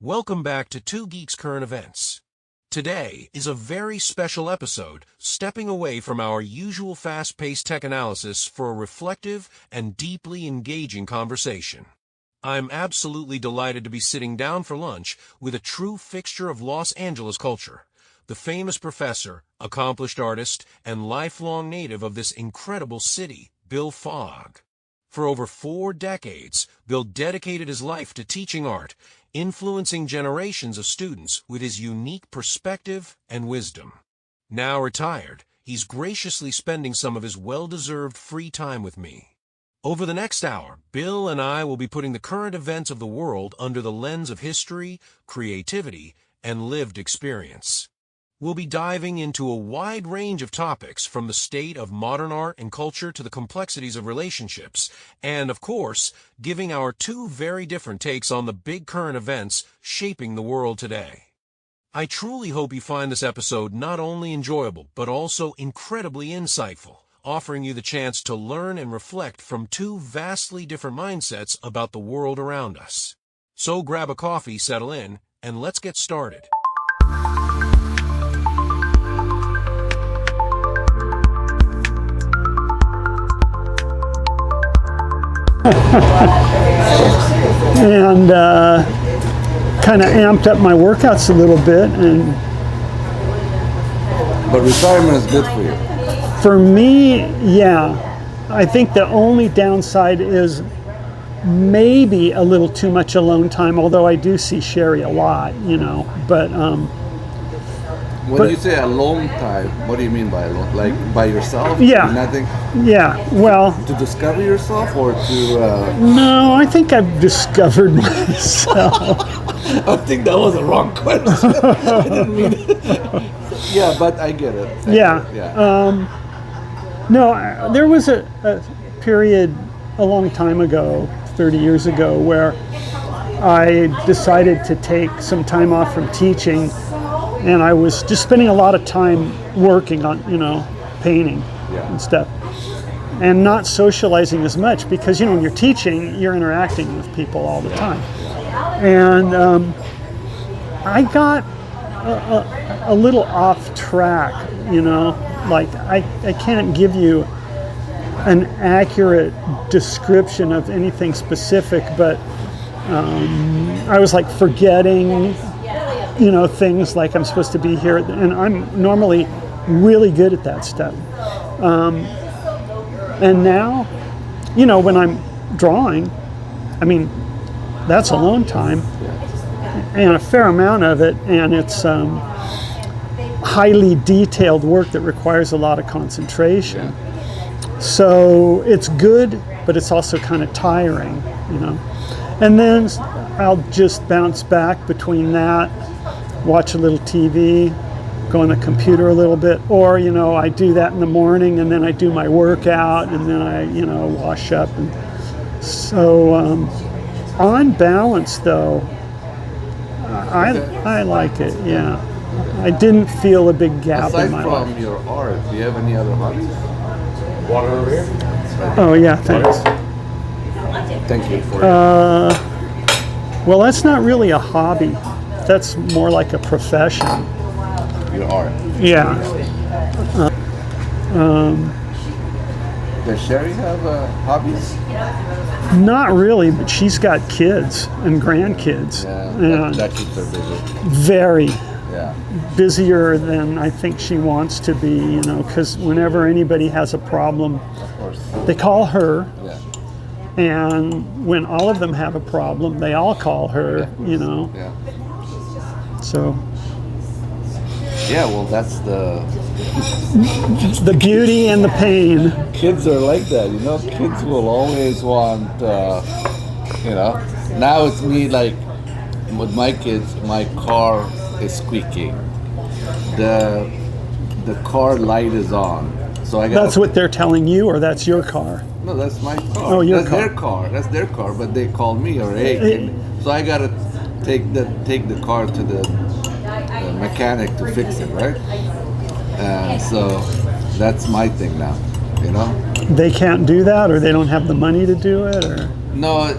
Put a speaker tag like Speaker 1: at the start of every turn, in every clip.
Speaker 1: Welcome back to Two Geeks Current Events. Today is a very special episode, stepping away from our usual fast-paced tech analysis for a reflective and deeply engaging conversation. I'm absolutely delighted to be sitting down for lunch with a true fixture of Los Angeles culture, the famous professor, accomplished artist, and lifelong native of this incredible city, Bill Fogg. For over 4 decades, Bill dedicated his life to teaching art, influencing generations of students with his unique perspective and wisdom. Now retired, he's graciously spending some of his well-deserved free time with me. Over the next hour, Bill and I will be putting the current events of the world under the lens of history, creativity, and lived experience. We'll be diving into a wide range of topics, from the state of modern art and culture to the complexities of relationships, and, of course, giving our 2 very different takes on the big current events shaping the world today. I truly hope you find this episode not only enjoyable, but also incredibly insightful, offering you the chance to learn and reflect from 2 vastly different mindsets about the world around us. So grab a coffee, settle in, and let's get started.
Speaker 2: And kind of amped up my workouts a little bit. And
Speaker 3: But retirement is good for you.
Speaker 2: for me, yeah, I think the only downside is maybe a little too much alone time, although I do see Sherry a lot, but
Speaker 3: When you say alone time, what do you mean by alone? Like by yourself?
Speaker 2: Yeah.
Speaker 3: Nothing
Speaker 2: yeah, well,
Speaker 3: to discover yourself or to...
Speaker 2: no, I think I've discovered myself.
Speaker 3: I think that was the wrong question. I didn't mean it. Yeah, but I get it.
Speaker 2: Yeah. No, there was a period a long time ago, 30 years ago, where I decided to take some time off from teaching, and I was just spending a lot of time working on, painting and stuff, and not socializing as much because, when you're teaching, you're interacting with people all the time. And I got a little off track, like I can't give you an accurate description of anything specific, but I was like forgetting, things like I'm supposed to be here, and I'm normally really good at that stuff. And now, when I'm drawing, that's alone time, and a fair amount of it, and it's highly detailed work that requires a lot of concentration. So it's good, but it's also kind of tiring, And then I'll just bounce back between that, watch a little TV, go on the computer a little bit, or, I do that in the morning, and then I do my workout, and then I, wash up. And so on balance, though, I like it, yeah. I didn't feel a big gap in my life.
Speaker 3: Aside from your art, do you have any other hobbies? Water over here?
Speaker 2: Oh, yeah, thanks.
Speaker 3: Thank you for
Speaker 2: Well, that's not really a hobby. That's more like a profession.
Speaker 3: your art.
Speaker 2: Yeah.
Speaker 3: Does Sherry have hobbies?
Speaker 2: Not really, but she's got kids and grandkids.
Speaker 3: Yeah, that keeps her busy.
Speaker 2: Very
Speaker 3: Yeah.
Speaker 2: busier than I think she wants to be, because whenever anybody has a problem,
Speaker 3: Of course.
Speaker 2: they call her.
Speaker 3: Yeah.
Speaker 2: And when all of them have a problem, they all call her,
Speaker 3: Yeah.
Speaker 2: So
Speaker 3: Yeah, well, that's the...
Speaker 2: the beauty and the pain.
Speaker 3: Kids are like that, Kids will always want, Now it's me, like, with my kids, my car is squeaking. The car light is on. So I got...
Speaker 2: That's what they're telling you, or that's your car?
Speaker 3: No, that's my car.
Speaker 2: Oh, your
Speaker 3: that's
Speaker 2: car.
Speaker 3: their car. That's their car, but they call me, or hey. So I gotta take the car to the mechanic to fix it, right? So that's my thing now,
Speaker 2: They can't do that, or they don't have the money to do it, or?
Speaker 3: No,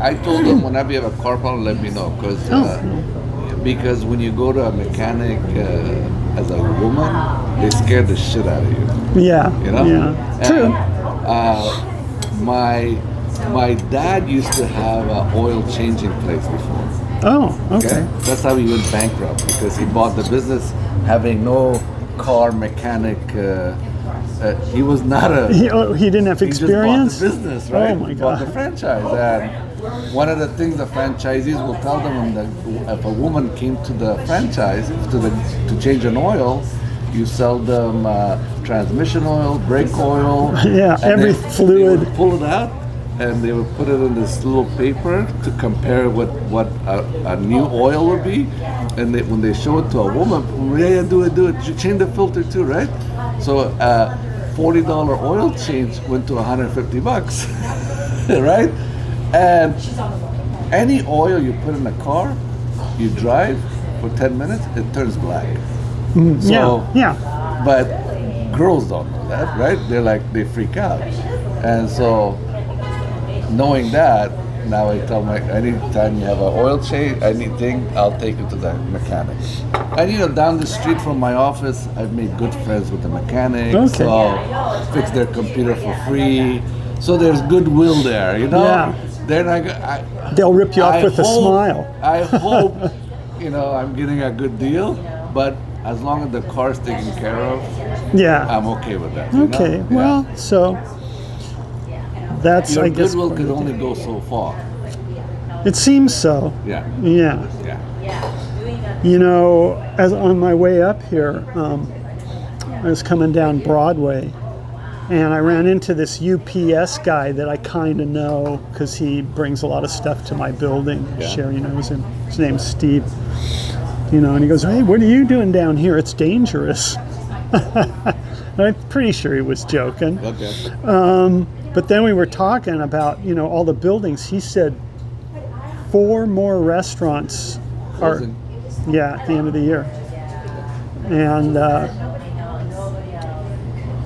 Speaker 3: I told them whenever you have a car problem, let me know, because when you go to a mechanic as a woman, they scare the shit out of you.
Speaker 2: Yeah.
Speaker 3: You know?
Speaker 2: Yeah. True.
Speaker 3: And, my dad used to have an oil changing place before.
Speaker 2: Oh, okay.
Speaker 3: That's how he went bankrupt, because he bought the business having no car mechanic. He was not a.
Speaker 2: He didn't have experience.
Speaker 3: He just bought the business, right?
Speaker 2: Oh my
Speaker 3: He bought
Speaker 2: God.
Speaker 3: the franchise, and one of the things the franchisees will tell them if a woman came to the franchise to change an oil, you sell them transmission oil, brake oil.
Speaker 2: Yeah,
Speaker 3: and
Speaker 2: every fluid.
Speaker 3: They would pull it out, and they would put it in this little paper to compare what a new oil would be. And when they show it to a woman, yeah, do it. You change the filter too, right? So $40 oil change went to $150, right? And any oil you put in a car, you drive for 10 minutes, it turns black. So,
Speaker 2: yeah.
Speaker 3: But girls don't know that, right? They freak out. And so, knowing that, now I tell anytime you have an oil change, anything, I'll take you to the mechanic. And down the street from my office, I've made good friends with the mechanics.
Speaker 2: Okay.
Speaker 3: So I'll fix their computer for free. So there's goodwill there,
Speaker 2: Yeah.
Speaker 3: They're not.
Speaker 2: They'll rip you off with a smile.
Speaker 3: I hope, I'm getting a good deal, but as long as the car's taken care of,
Speaker 2: Yeah.
Speaker 3: I'm okay with that.
Speaker 2: Okay. Well, so that's,
Speaker 3: Your
Speaker 2: I guess,
Speaker 3: goodwill could only go so far.
Speaker 2: it seems so.
Speaker 3: Yeah.
Speaker 2: Yeah.
Speaker 3: Yeah.
Speaker 2: As on my way up here, I was coming down Broadway, and I ran into this UPS guy that I kind of know because he brings a lot of stuff to my building.
Speaker 3: Yeah.
Speaker 2: Sherry knows him. His name's Steve. And he goes, "Hey, what are you doing down here? It's dangerous." And I'm pretty sure he was joking.
Speaker 3: Okay.
Speaker 2: But then we were talking about, all the buildings. He said 4 more restaurants are,
Speaker 3: Closing.
Speaker 2: at the end of the year. And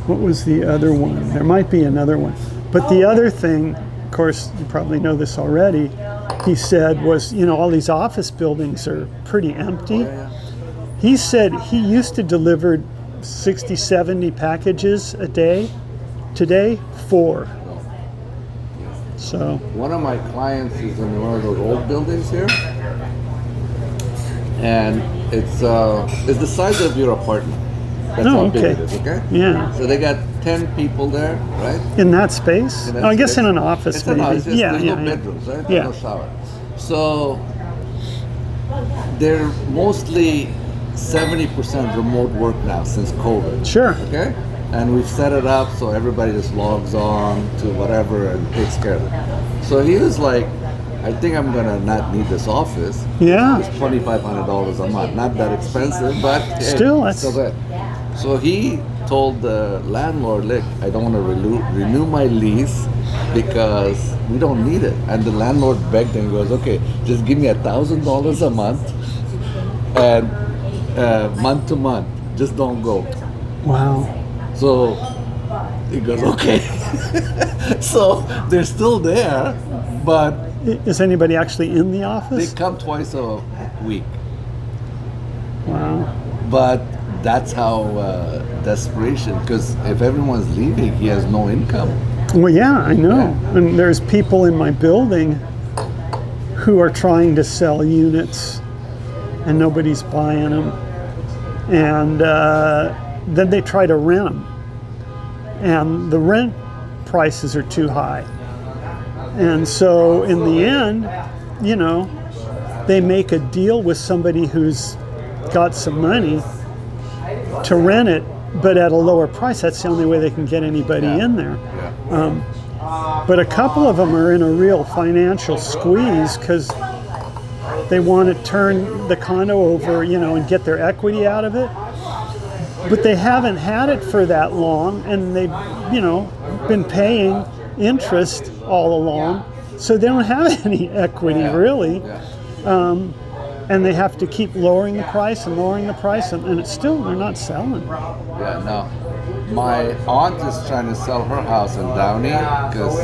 Speaker 2: what was the other one? There might be another one. But the other thing, of course, you probably know this already, he said was, all these office buildings are pretty empty.
Speaker 3: Yeah.
Speaker 2: He said he used to deliver 60, 70 packages a day. Today, 4. So,
Speaker 3: One of my clients is in one of those old buildings here, and it's the size of your apartment. That's how big it is. Okay.
Speaker 2: Yeah.
Speaker 3: So they got 10 people there, right?
Speaker 2: In that space?
Speaker 3: In that
Speaker 2: I guess
Speaker 3: space.
Speaker 2: in an office,
Speaker 3: It's
Speaker 2: maybe.
Speaker 3: an office. There's no
Speaker 2: yeah.
Speaker 3: bedrooms, right?
Speaker 2: Yeah.
Speaker 3: There's no shower. So they're mostly 70% remote work now since COVID.
Speaker 2: Sure.
Speaker 3: Okay? And we've set it up so everybody just logs on to whatever and takes care of it. So he was like, I think I'm gonna not need this office.
Speaker 2: Yeah.
Speaker 3: It's $2,500 a month. Not that expensive, but hey,
Speaker 2: Still, that's-
Speaker 3: still good. So he told the landlord, look, I don't want to renew my lease because we don't need it. And the landlord begged him, goes, okay, just give me $1,000 a month and month to month, just don't go.
Speaker 2: Wow.
Speaker 3: So he goes, okay. So they're still there, but
Speaker 2: Is anybody actually in the
Speaker 3: they
Speaker 2: office?
Speaker 3: come twice a week.
Speaker 2: Wow.
Speaker 3: But that's how desperation, because if everyone's leaving, he has no income.
Speaker 2: Well, yeah, I know.
Speaker 3: Yeah.
Speaker 2: And there's people in my building who are trying to sell units and nobody's buying them. And then they try to rent them. And the rent prices are too high. And so in the end, they make a deal with somebody who's got some money to rent it, but at a lower price. That's the only way they can get anybody in there.
Speaker 3: Yeah.
Speaker 2: But a couple of them are in a real financial squeeze because they want to turn the condo over, and get their equity out of it. But they haven't had it for that long, and they've, been paying interest all along, so they don't have any equity really.
Speaker 3: Yeah.
Speaker 2: And they have to keep lowering the price, and it's still, they're not selling.
Speaker 3: Yeah, no. My aunt is trying to sell her house in Downey because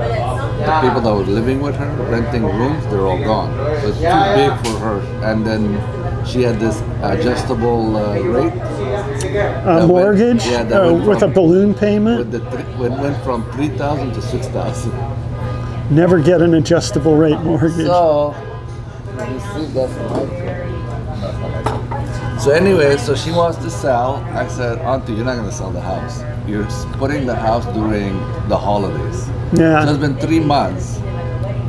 Speaker 3: the people that were living with her, renting rooms, they're all gone. So it's too big for her. And then she had this adjustable rate.
Speaker 2: Mortgage? With a balloon payment?
Speaker 3: Went from 3,000 to 6,000.
Speaker 2: Never get an adjustable rate mortgage.
Speaker 3: So, you see, that's my. So anyway, so she wants to sell. I said, Auntie, you're not going to sell the house. You're putting the house during the holidays.
Speaker 2: Yeah.
Speaker 3: So it's been 3 months,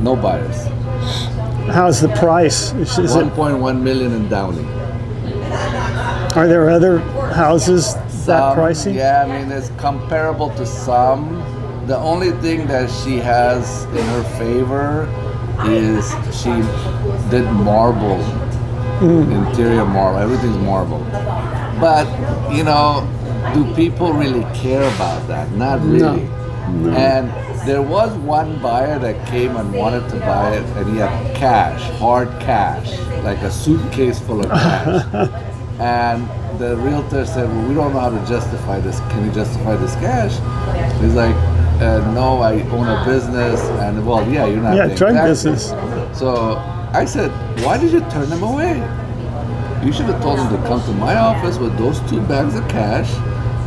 Speaker 3: no buyers.
Speaker 2: How's the price? Is it,
Speaker 3: 1.1 million in Downey.
Speaker 2: are there other houses that pricey?
Speaker 3: Yeah, I mean, it's comparable to some. The only thing that she has in her favor is she did marble. Interior marble, everything's marble. But, you know, do people really care about that? Not really.
Speaker 2: No.
Speaker 3: And there was one buyer that came and wanted to buy it, and he had cash, hard cash, like a suitcase full of cash. And the realtor said, well, we don't know how to justify this. Can you justify this cash? He's like, no, I own a business. And, well, yeah, you're not paying
Speaker 2: drug
Speaker 3: taxes.
Speaker 2: business.
Speaker 3: So I said, why did you turn them away? You should have told them to come to my office with those 2 bags of cash.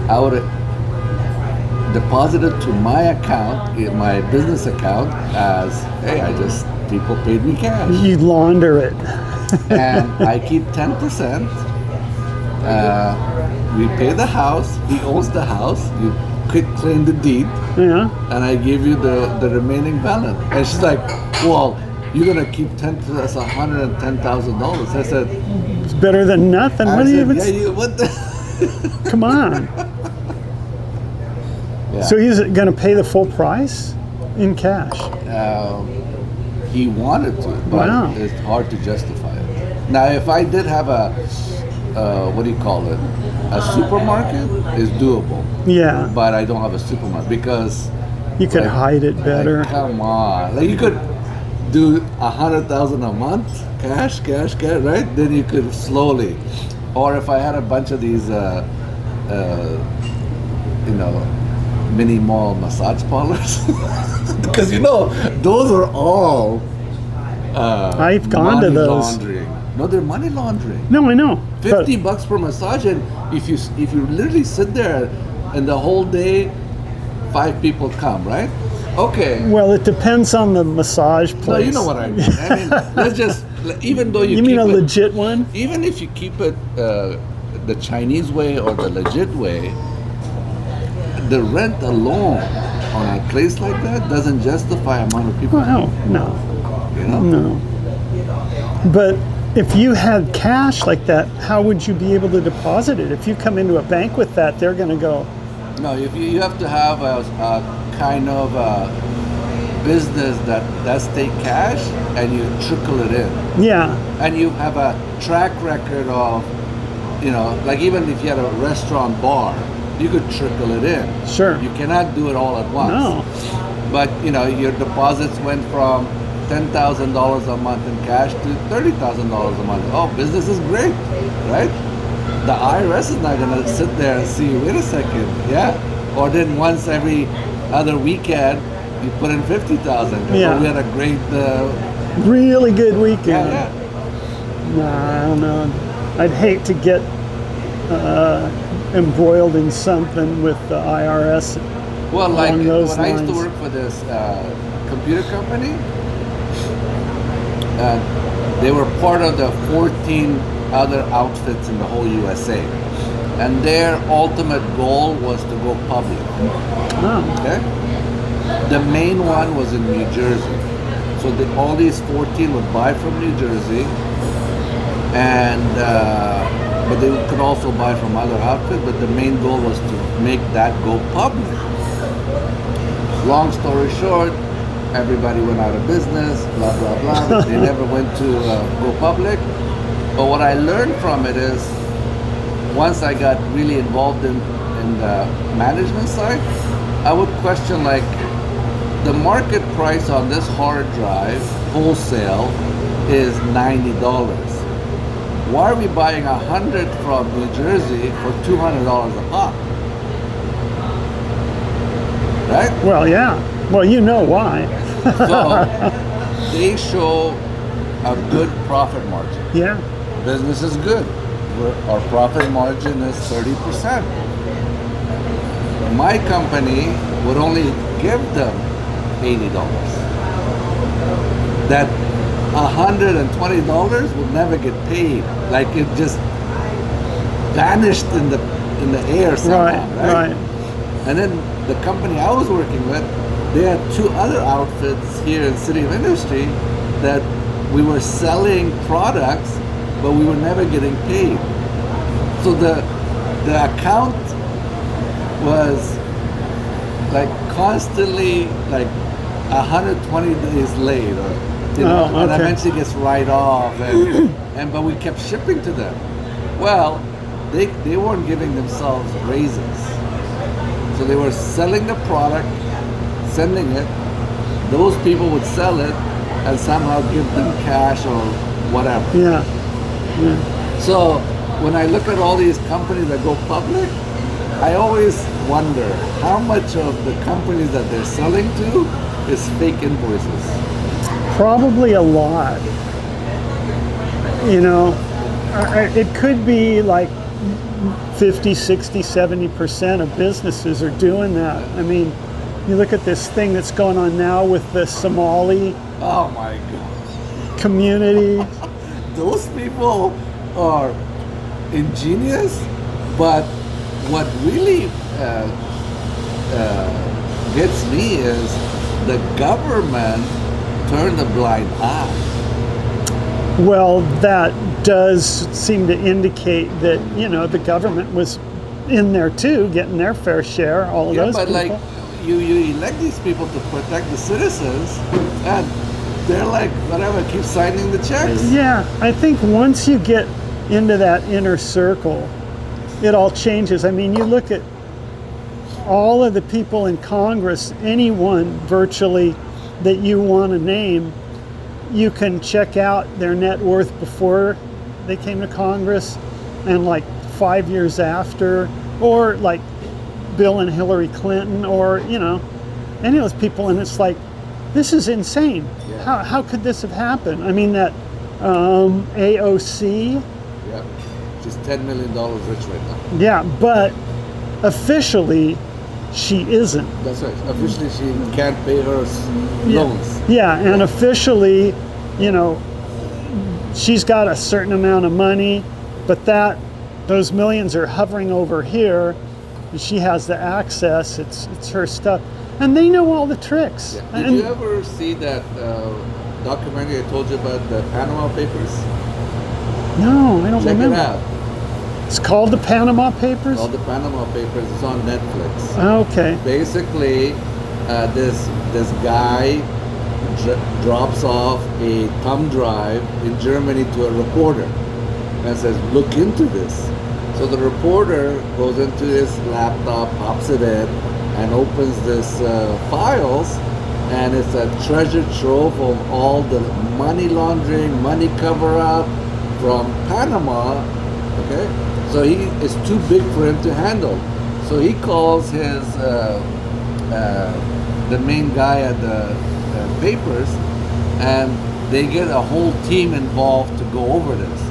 Speaker 3: I would have deposited to my account, my business account, as, hey, people paid me cash.
Speaker 2: You launder it.
Speaker 3: And I keep 10%. We pay the house. He owns the house. You quit claim the deed.
Speaker 2: Yeah.
Speaker 3: And I give you the remaining balance. And she's like, well, you're gonna keep 10%, that's $110,000. I said,
Speaker 2: it's better than nothing. What do you even?
Speaker 3: What the?
Speaker 2: Come on.
Speaker 3: Yeah.
Speaker 2: So he's going to pay the full price in cash.
Speaker 3: He wanted to, but it's hard to justify it. Now, if I did have a, what do you call it? A supermarket is doable.
Speaker 2: Yeah.
Speaker 3: But I don't have a supermarket because
Speaker 2: you could hide it better.
Speaker 3: Like, come on, like you could do 100,000 a month, cash, right? Then you could slowly, or if I had a bunch of these, mini mall massage parlors, because those are all.
Speaker 2: I've gone to those.
Speaker 3: Laundering. No, they're money laundering.
Speaker 2: No, I know.
Speaker 3: $50 per massage, and if you literally sit there, and the whole day, 5 people come, right? Okay.
Speaker 2: Well, it depends on the massage place.
Speaker 3: No, you know what I mean. I mean, let's just, even though you
Speaker 2: mean a legit one?
Speaker 3: Even if you keep it the Chinese way or the legit way, the rent alone on a place like that doesn't justify amount of people.
Speaker 2: Well, no. No. But if you had cash like that, how would you be able to deposit it? If you come into a bank with that, they're going to go.
Speaker 3: No, if you have to have a kind of a business that's take cash and you trickle it in.
Speaker 2: Yeah.
Speaker 3: And you have a track record of, like even if you had a restaurant bar, you could trickle it in.
Speaker 2: Sure.
Speaker 3: You cannot do it all at once.
Speaker 2: No.
Speaker 3: But your deposits went from $10,000 a month in cash to $30,000 a month. Oh, business is great, right? The IRS is not going to sit there and see, wait a second, yeah. Or then once every other weekend, you put in $50,000.
Speaker 2: Yeah.
Speaker 3: We had a great,
Speaker 2: really good weekend.
Speaker 3: Yeah.
Speaker 2: Nah, I don't know. I'd hate to get embroiled in something with the IRS.
Speaker 3: Well, like when
Speaker 2: lines.
Speaker 3: I used to work for this computer company, they were part of the 14 other outfits in the whole USA. And their ultimate goal was to go public.
Speaker 2: Oh.
Speaker 3: Okay? The main one was in New Jersey. So all these 14 would buy from New Jersey, and but they could also buy from other outfits, but the main goal was to make that go public. Long story short, everybody went out of business, blah, blah, blah. They never went to go public. But what I learned from it is, once I got really involved in the management side, I would question like, the market price on this hard drive, wholesale, is $90. Why are we buying 100 from New Jersey for $200 a pop? Right?
Speaker 2: Well, yeah. Well, you know why.
Speaker 3: So they show a good profit margin.
Speaker 2: Yeah.
Speaker 3: Business is good. Our profit margin is 30%. My company would only give them $80. That $120 would never get paid. Like it just vanished in the air somehow, right? And then the company I was working with, they had two other outfits here in City of Industry that we were selling products, but we were never getting paid. So the account was like constantly like 120 days late, or and eventually gets right off, and but we kept shipping to them. Well, they weren't giving themselves raises, so they were selling the product, sending it. Those people would sell it and somehow give them cash or whatever.
Speaker 2: Yeah.
Speaker 3: So when I look at all these companies that go public, I always wonder how much of the companies that they're selling to is fake invoices.
Speaker 2: Probably a lot. You know, it could be like 50, 60, 70% of businesses are doing that. I mean, you look at this thing that's going on now with the Somali community.
Speaker 3: Those people are ingenious, but what really gets me is the government turned a blind eye.
Speaker 2: Well, that does seem to indicate that, you know, the government was in there too, getting their fair share, all of those people.
Speaker 3: Yeah, but like, you elect these people to protect the citizens, and they're like, whatever, keep signing the checks.
Speaker 2: Yeah, I think once you get into that inner circle, it all changes. I mean, you look at all of the people in Congress, anyone virtually that you want to name, you can check out their net worth before they came to Congress and like 5 years after, or like Bill and Hillary Clinton, or, you know, any of those people. And it's like, this is insane. Yeah. How could this have happened? I mean, that AOC.
Speaker 3: Yeah, she's $10 million rich right now.
Speaker 2: Yeah, but officially, she isn't.
Speaker 3: That's right. Officially, she can't pay her loans.
Speaker 2: Yeah, and officially, you know, she's got a certain amount of money, but those millions are hovering over here, and she has the access. It's her stuff, and they know all the tricks.
Speaker 3: Yeah. Did you ever see that documentary I told you about, the Panama Papers?
Speaker 2: No, I don't remember.
Speaker 3: Check it out.
Speaker 2: It's called the Panama Papers?
Speaker 3: Called the Panama Papers. It's on Netflix.
Speaker 2: Okay.
Speaker 3: Basically, this guy drops off a thumb drive in Germany to a reporter and says, look into this. So the reporter goes into his laptop, pops it in, and opens this files, and it's a treasure trove of all the money laundering, money cover-up from Panama, okay? So he is too big for him to handle. So he calls his the main guy at the papers, and they get a whole team involved to go over this.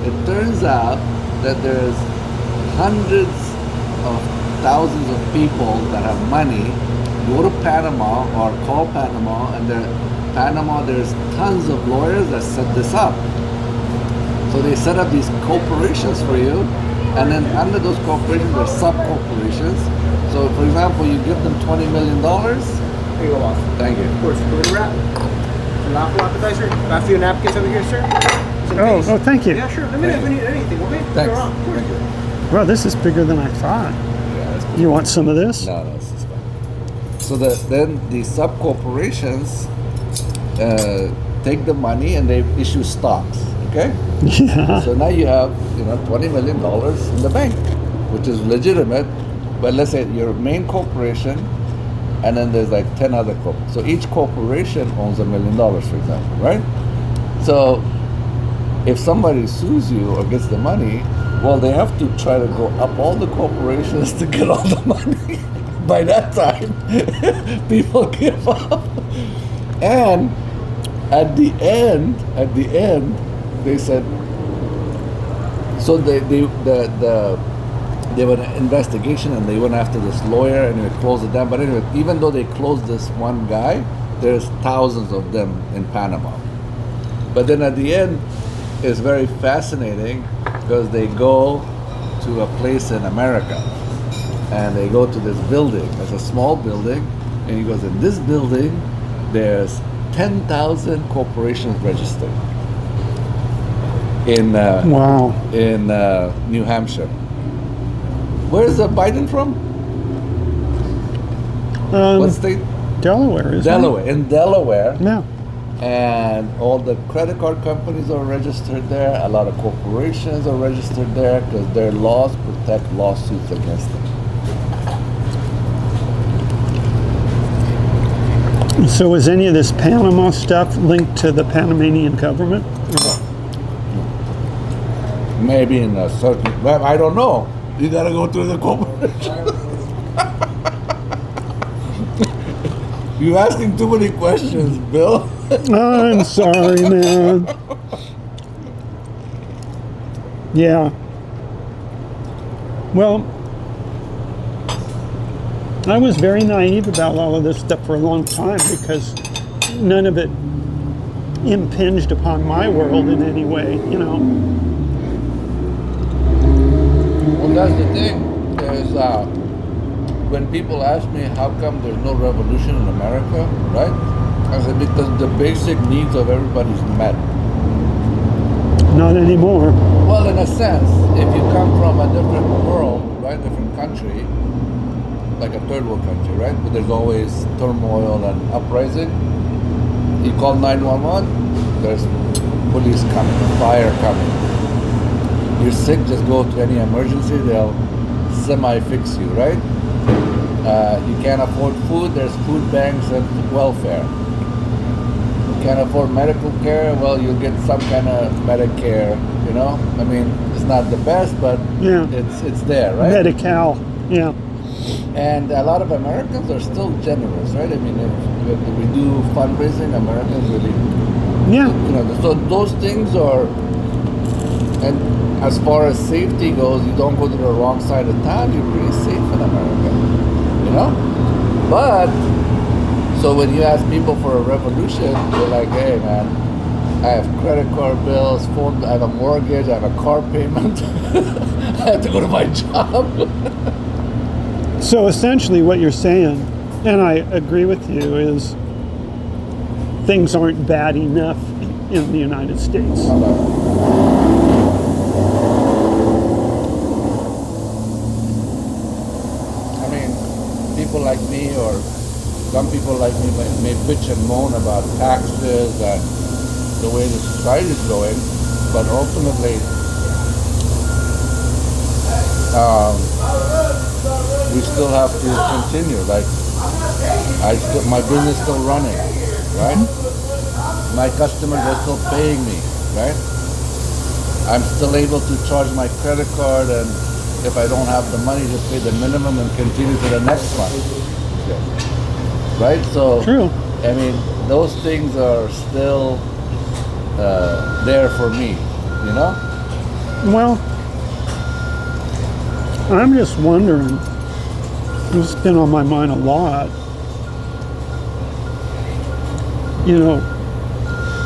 Speaker 3: It turns out that there's hundreds of thousands of people that have money go to Panama or call Panama, and there's tons of lawyers that set this up. So they set up these corporations for you, and then under those corporations, there's sub-corporations. So, for example, you give them $20 million.
Speaker 4: Here you go, boss.
Speaker 3: Thank you.
Speaker 4: Of course, go to wrap. An apple appetizer. Got a few napkins over here, sir.
Speaker 2: Oh, thank you.
Speaker 4: Yeah, sure. Let me know if you need anything, okay?
Speaker 3: Thanks.
Speaker 4: Thank you.
Speaker 2: Well, this is bigger than I thought.
Speaker 3: Yeah, that's pretty
Speaker 2: You want some of this?
Speaker 3: No, this is fine. So then the sub-corporations take the money and they issue stocks, okay?
Speaker 2: Yeah.
Speaker 3: So now you have, $20 million in the bank, which is legitimate. But let's say your main corporation, and then there's like 10 other corporations. So each corporation owns $1 million, for example, right? So if somebody sues you or gets the money, well, they have to try to go up all the corporations to get all the money by that time, people give up. And at the end, they said, so they were an investigation and they went after this lawyer and they closed it down. But anyway, even though they closed this one guy, there's thousands of them in Panama. But then at the end, it's very fascinating because they go to a place in America and they go to this building. It's a small building, and he goes, in this building, there's 10,000 corporations registered in
Speaker 2: Wow.
Speaker 3: in New Hampshire. Where's Biden from? What state?
Speaker 2: Delaware, isn't
Speaker 3: Delaware. In Delaware.
Speaker 2: it? Yeah.
Speaker 3: And all the credit card companies are registered there. A lot of corporations are registered there because their laws protect lawsuits against them.
Speaker 2: So is any of this Panama stuff linked to the Panamanian government?
Speaker 3: Maybe in a certain, well, I don't know. You gotta go through the corporation. You're asking too many questions, Bill.
Speaker 2: I'm sorry, man. Yeah. Well, I was very naive about all of this stuff for a long time because none of it impinged upon my world in any way, you know.
Speaker 3: Well, that's the thing. Is when people ask me how come there's no revolution in America, right? I said because the basic needs of everybody's met.
Speaker 2: Not anymore.
Speaker 3: Well, in a sense, if you come from a different world, right, different country, like a third world country, right, but there's always turmoil and uprising. You call 911, there's police coming, fire coming. You're sick, just go to any emergency, they'll semi-fix you, right? You can't afford food, there's food banks and welfare. You can't afford medical care, well, you'll get some kind of Medicare, you know? I mean, it's not the best, but
Speaker 2: Yeah.
Speaker 3: it's there, right?
Speaker 2: Medi-Cal, yeah.
Speaker 3: And a lot of Americans are still generous, right? I mean, if we do fundraising, Americans really,
Speaker 2: Yeah.
Speaker 3: you know, so those things are, and as far as safety goes, you don't go to the wrong side of town, you're pretty safe in America, you know? But, so when you ask people for a revolution, they're like, hey man, I have credit card bills, phone, I have a mortgage, I have a car payment, I have to go to my job.
Speaker 2: So essentially what you're saying, and I agree with you, is things aren't bad enough in the United States.
Speaker 3: I mean, people like me or some people like me may bitch and moan about taxes and the way the society is going, but ultimately, we still have to continue. Like, my business is still running, right? My customers are still paying me, right? I'm still able to charge my credit card, and if I don't have the money, just pay the minimum and continue to the next month, right? So,
Speaker 2: True.
Speaker 3: I mean, those things are still there for me, you know?
Speaker 2: Well, I'm just wondering, it's been on my mind a lot, you know,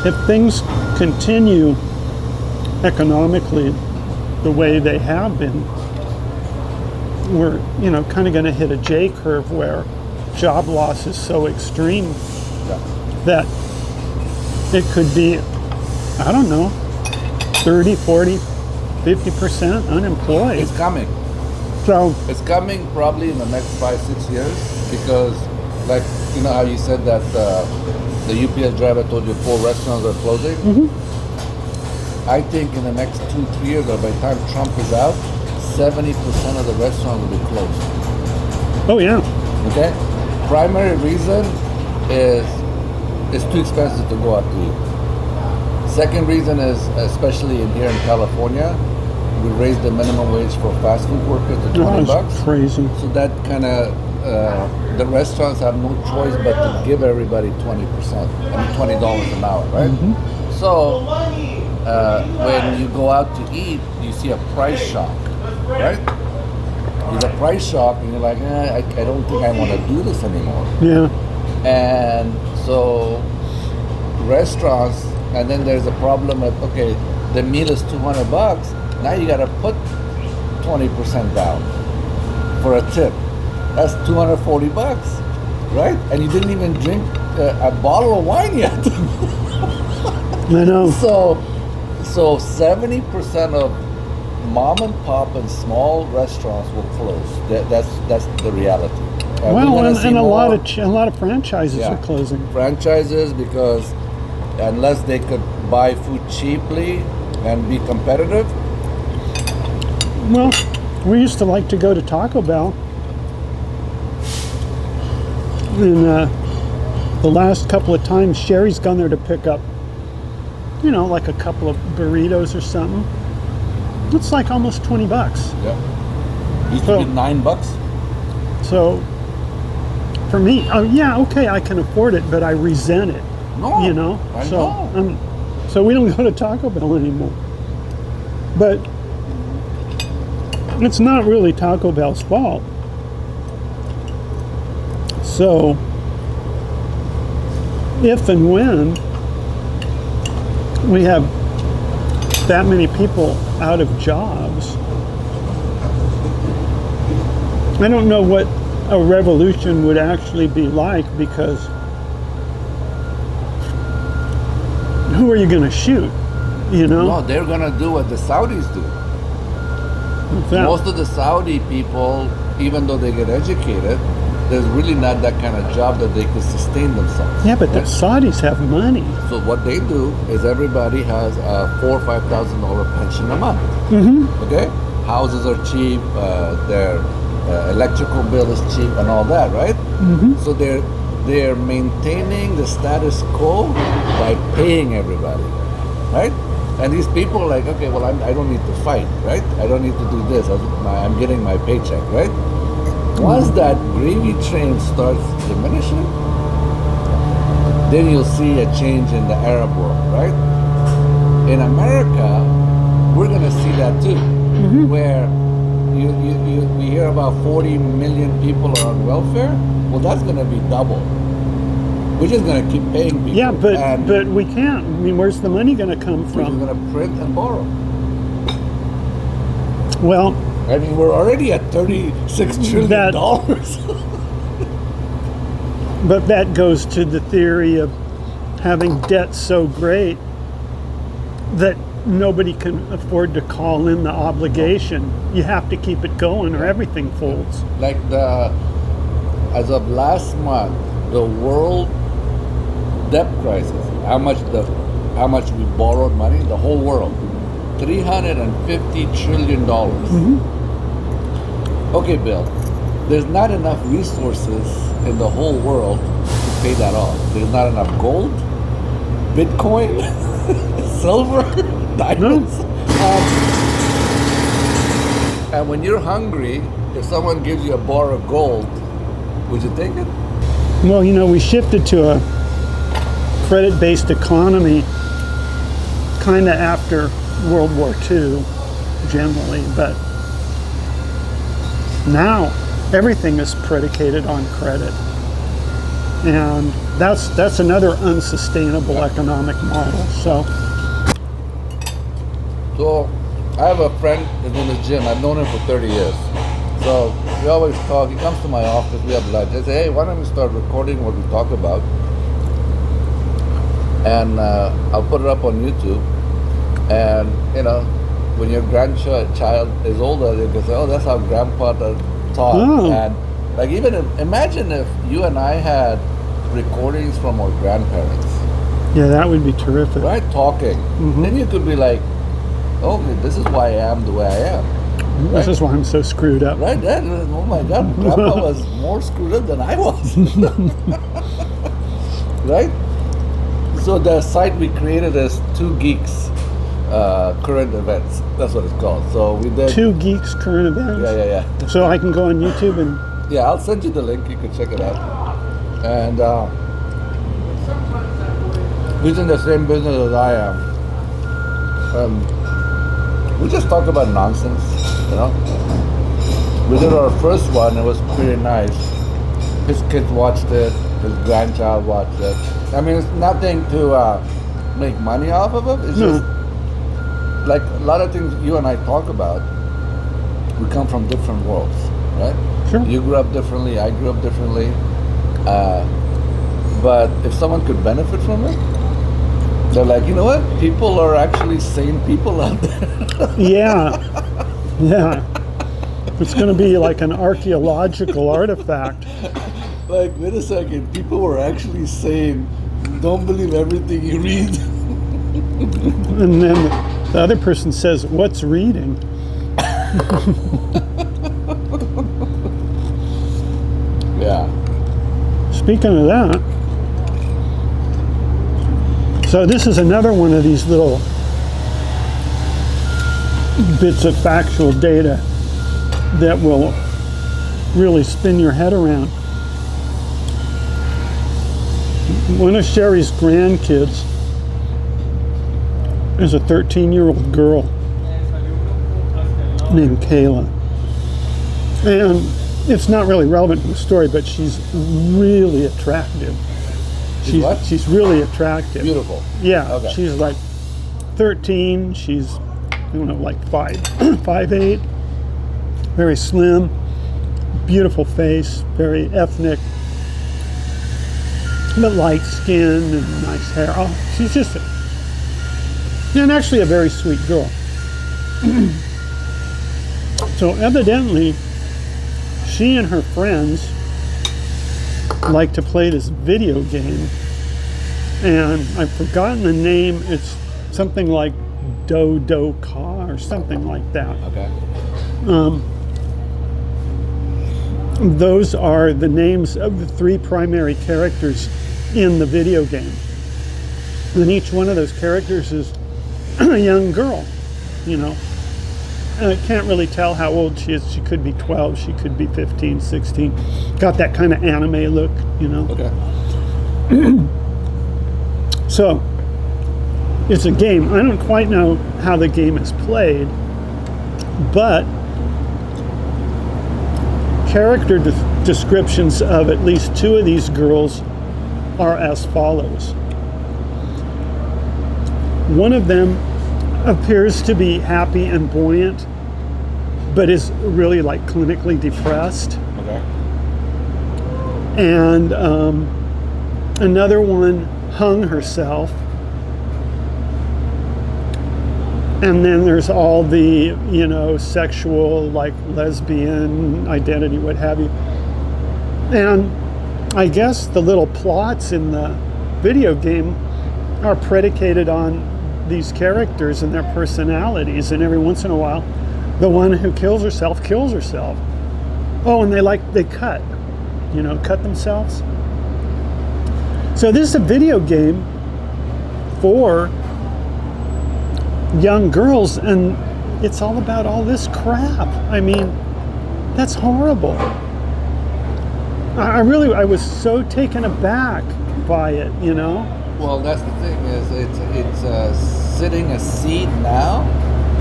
Speaker 2: if things continue economically the way they have been, we're, you know, kind of going to hit a J curve where job loss is so extreme that it could be, I don't know, 30, 40, 50% unemployed.
Speaker 3: It's coming.
Speaker 2: So,
Speaker 3: It's coming probably in the next 5-6 years because, like, you know how you said that the UPS driver told you 4 restaurants are closing? I think in the next 2-3 years, or by the time Trump is out, 70% of the restaurants will be closed.
Speaker 2: oh yeah,
Speaker 3: Okay? Primary reason is it's too expensive to go out to eat. Second reason is, especially here in California, we raised the minimum wage for fast food workers to $20.
Speaker 2: that's crazy.
Speaker 3: So that kind of the restaurants have no choice but to give everybody 20%, $20 an hour, right? So when you go out to eat, you see a price shock, right? There's a price shock, and you're like, I don't think I want to do this anymore.
Speaker 2: Yeah.
Speaker 3: And so restaurants, and then there's a problem of, okay, the meal is $200. Now you got to put 20% down for a tip. That's $240, right? And you didn't even drink a bottle of wine yet.
Speaker 2: I know.
Speaker 3: So 70% of mom and pop and small restaurants will close. That's the reality.
Speaker 2: Well, and a lot of franchises are closing.
Speaker 3: Franchises, because unless they could buy food cheaply and be competitive.
Speaker 2: Well, we used to like to go to Taco Bell. And the last couple of times, Sherry's gone there to pick up, like a couple of burritos or something. It's like almost $20.
Speaker 3: Yeah. Used to be $9.
Speaker 2: So, for me, okay, I can afford it, but I resent it.
Speaker 3: No, I know.
Speaker 2: So we don't go to Taco Bell anymore. But it's not really Taco Bell's fault. So, if and when we have that many people out of jobs, I don't know what a revolution would actually be like, because who are you going to shoot?
Speaker 3: No, they're going to do what the Saudis do. Most of the Saudi people, even though they get educated, there's really not that kind of job that they could sustain themselves.
Speaker 2: Yeah, but the Saudis have money.
Speaker 3: So what they do is everybody has a $4,000 or $5,000 pension a month. Okay, houses are cheap, their electrical bill is cheap, and all that, right? So they're maintaining the status quo by paying everybody, right? And these people are like, okay, well, I don't need to fight, right? I don't need to do this. I'm getting my paycheck, right? Once that gravy train starts diminishing, then you'll see a change in the Arab world, right? In America, we're going to see that too, where we hear about 40 million people are on welfare. Well, that's going to be double. We're just going to keep paying people.
Speaker 2: Yeah, but we can't. I mean, where's the money going to come from?
Speaker 3: We're going to print and borrow.
Speaker 2: Well,
Speaker 3: I mean, we're already at $36 trillion.
Speaker 2: But that goes to the theory of having debt so great that nobody can afford to call in the obligation. You have to keep it going, or everything folds.
Speaker 3: Like as of last month, the world debt crisis, how much we borrowed money, the whole world, $350 trillion. Okay, Bill, there's not enough resources in the whole world to pay that off. There's not enough gold, Bitcoin, silver, diamonds. And when you're hungry, if someone gives you a bar of gold, would you take it?
Speaker 2: Well, we shifted to a credit-based economy kind of after World War II, generally, but now everything is predicated on credit, and that's another unsustainable economic model. So
Speaker 3: I have a friend that's in the gym. I've known him for 30 years. So we always talk. He comes to my office. We have lunch. I say, hey, why don't we start recording what we talk about? And I'll put it up on YouTube. And, when your grandchild is older, they can say, oh, that's how grandpa talked.
Speaker 2: Oh.
Speaker 3: And like, even imagine if you and I had recordings from our grandparents.
Speaker 2: yeah, that would be terrific.
Speaker 3: Right? Talking. Then you could be like, okay, this is why I am the way I am.
Speaker 2: This is why I'm so screwed up.
Speaker 3: Right? Oh my God, Grandpa was more screwed up than I was. Right? So the site we created is Two Geeks Current Events. That's what it's called. So we did
Speaker 2: Two Geeks Current Events.
Speaker 3: Yeah.
Speaker 2: So I can go on YouTube and
Speaker 3: Yeah, I'll send you the link. You can check it out. And he's in the same business as I am. We just talk about nonsense, you know. We did our first one. It was pretty nice. His kids watched it. His grandchild watched it. I mean, it's nothing to make money off of it. It's just like a lot of things you and I talk about. We come from different worlds, right?
Speaker 2: Sure.
Speaker 3: You grew up differently. I grew up differently. But if someone could benefit from it, they're like, you know what? People are actually sane people out there.
Speaker 2: Yeah. It's going to be like an archaeological artifact.
Speaker 3: Like, wait a second. People were actually sane. Don't believe everything you read.
Speaker 2: And then the other person says, "What's reading?"
Speaker 3: Yeah.
Speaker 2: Speaking of that, so this is another one of these little bits of factual data that will really spin your head around. One of Sherry's grandkids is a 13-year-old girl named Kayla. And it's not really relevant to the story, but she's really attractive. She's really attractive.
Speaker 3: Beautiful.
Speaker 2: Yeah,
Speaker 3: Okay.
Speaker 2: she's like 13. She's, I don't know, like 5'8", very slim, beautiful face, very ethnic, but light skin and nice hair. Oh, she's just, and actually a very sweet girl. So evidently, she and her friends like to play this video game, and I've forgotten the name. It's something like Do-Do-Ka or something like that.
Speaker 3: Okay.
Speaker 2: Those are the names of the 3 primary characters in the video game. And each one of those characters is a young girl, you know. And I can't really tell how old she is. She could be 12, she could be 15, 16. Got that kind of anime look, you know.
Speaker 3: Okay.
Speaker 2: So, it's a game. I don't quite know how the game is played, but character descriptions of at least 2 of these girls are as follows. One of them appears to be happy and buoyant, but is really like clinically depressed.
Speaker 3: Okay.
Speaker 2: And another one hung herself. And then there's all the, you know, sexual, like lesbian identity, what have you. And I guess the little plots in the video game are predicated on these characters and their personalities. And every once in a while, the one who kills herself. Oh, and they cut, you know, cut themselves. So this is a video game for young girls, and it's all about all this crap. I mean, that's horrible. I was so taken aback by it, you know.
Speaker 3: Well, that's the thing is it's sitting a seed now,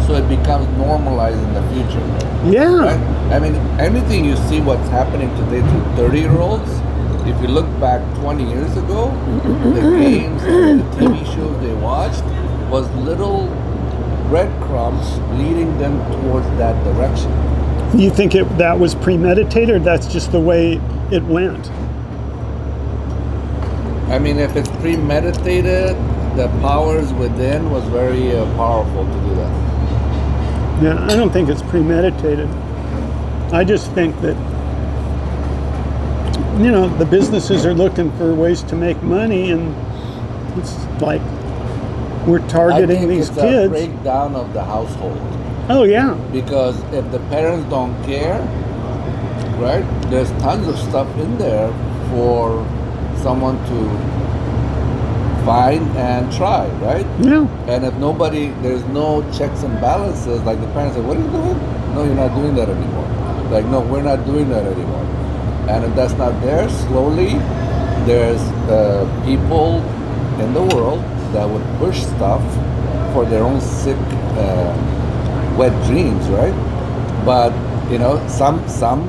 Speaker 3: so it becomes normalized in the future.
Speaker 2: Yeah.
Speaker 3: Right? I mean, anything you see what's happening today to 30-year-olds, if you look back 20 years ago, the games and the TV shows they watched was little breadcrumbs leading them towards that direction.
Speaker 2: You think that was premeditated, or that's just the way it went?
Speaker 3: I mean, if it's premeditated, the powers within was very powerful to do that.
Speaker 2: Yeah, I don't think it's premeditated. I just think that, you know, the businesses are looking for ways to make money, and it's like we're targeting these kids.
Speaker 3: I think it's a breakdown of the household.
Speaker 2: Oh yeah.
Speaker 3: Because if the parents don't care, right, there's tons of stuff in there for someone to find and try, right?
Speaker 2: Yeah.
Speaker 3: And if there's no checks and balances, like the parents say, what are you doing? No, you're not doing that anymore. Like, no, we're not doing that anymore. And if that's not there, slowly there's people in the world that would push stuff for their own sick, wet dreams, right? But some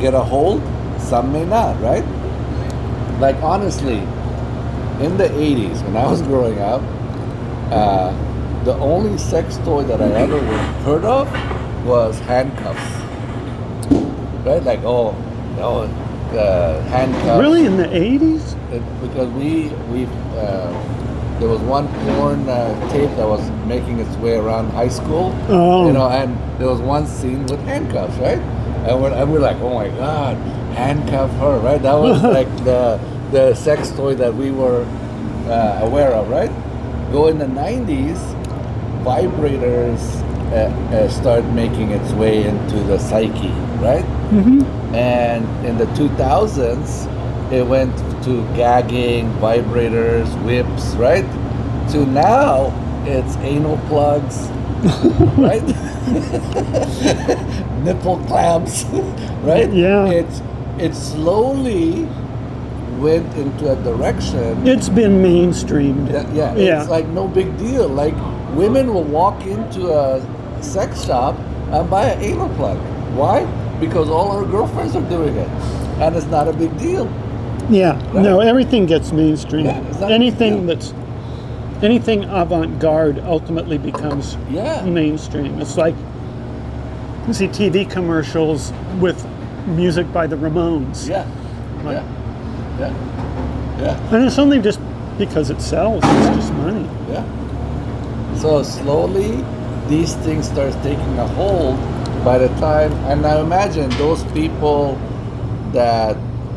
Speaker 3: get a hold, some may not, right? Like honestly, in the 80s when I was growing up, the only sex toy that I ever heard of was handcuffs, right? Like handcuffs.
Speaker 2: Really, in the 80s?
Speaker 3: Because there was one porn tape that was making its way around high school, and there was one scene with handcuffs, right? And we're like, oh my God, handcuff her, right? That was like the sex toy that we were aware of, right? Go in the 90s, vibrators start making its way into the psyche, right?
Speaker 2: Mm-hmm.
Speaker 3: And in the 2000s, it went to gagging, vibrators, whips, right? To now, it's anal plugs, right? Nipple clamps, right?
Speaker 2: Yeah.
Speaker 3: It slowly went into a direction.
Speaker 2: It's been mainstreamed.
Speaker 3: Yeah. It's like no big deal. Like women will walk into a sex shop and buy an anal plug. Why? Because all her girlfriends are doing it, and it's not a big deal.
Speaker 2: Yeah,
Speaker 3: right?
Speaker 2: No, everything gets mainstream.
Speaker 3: Yeah,
Speaker 2: anything avant-garde ultimately becomes mainstream. It's like you see TV commercials with music by the Ramones.
Speaker 3: Yeah.
Speaker 2: And it's only just because it sells. It's just money.
Speaker 3: Yeah. So slowly, these things start taking a hold. By the time, and now imagine those people that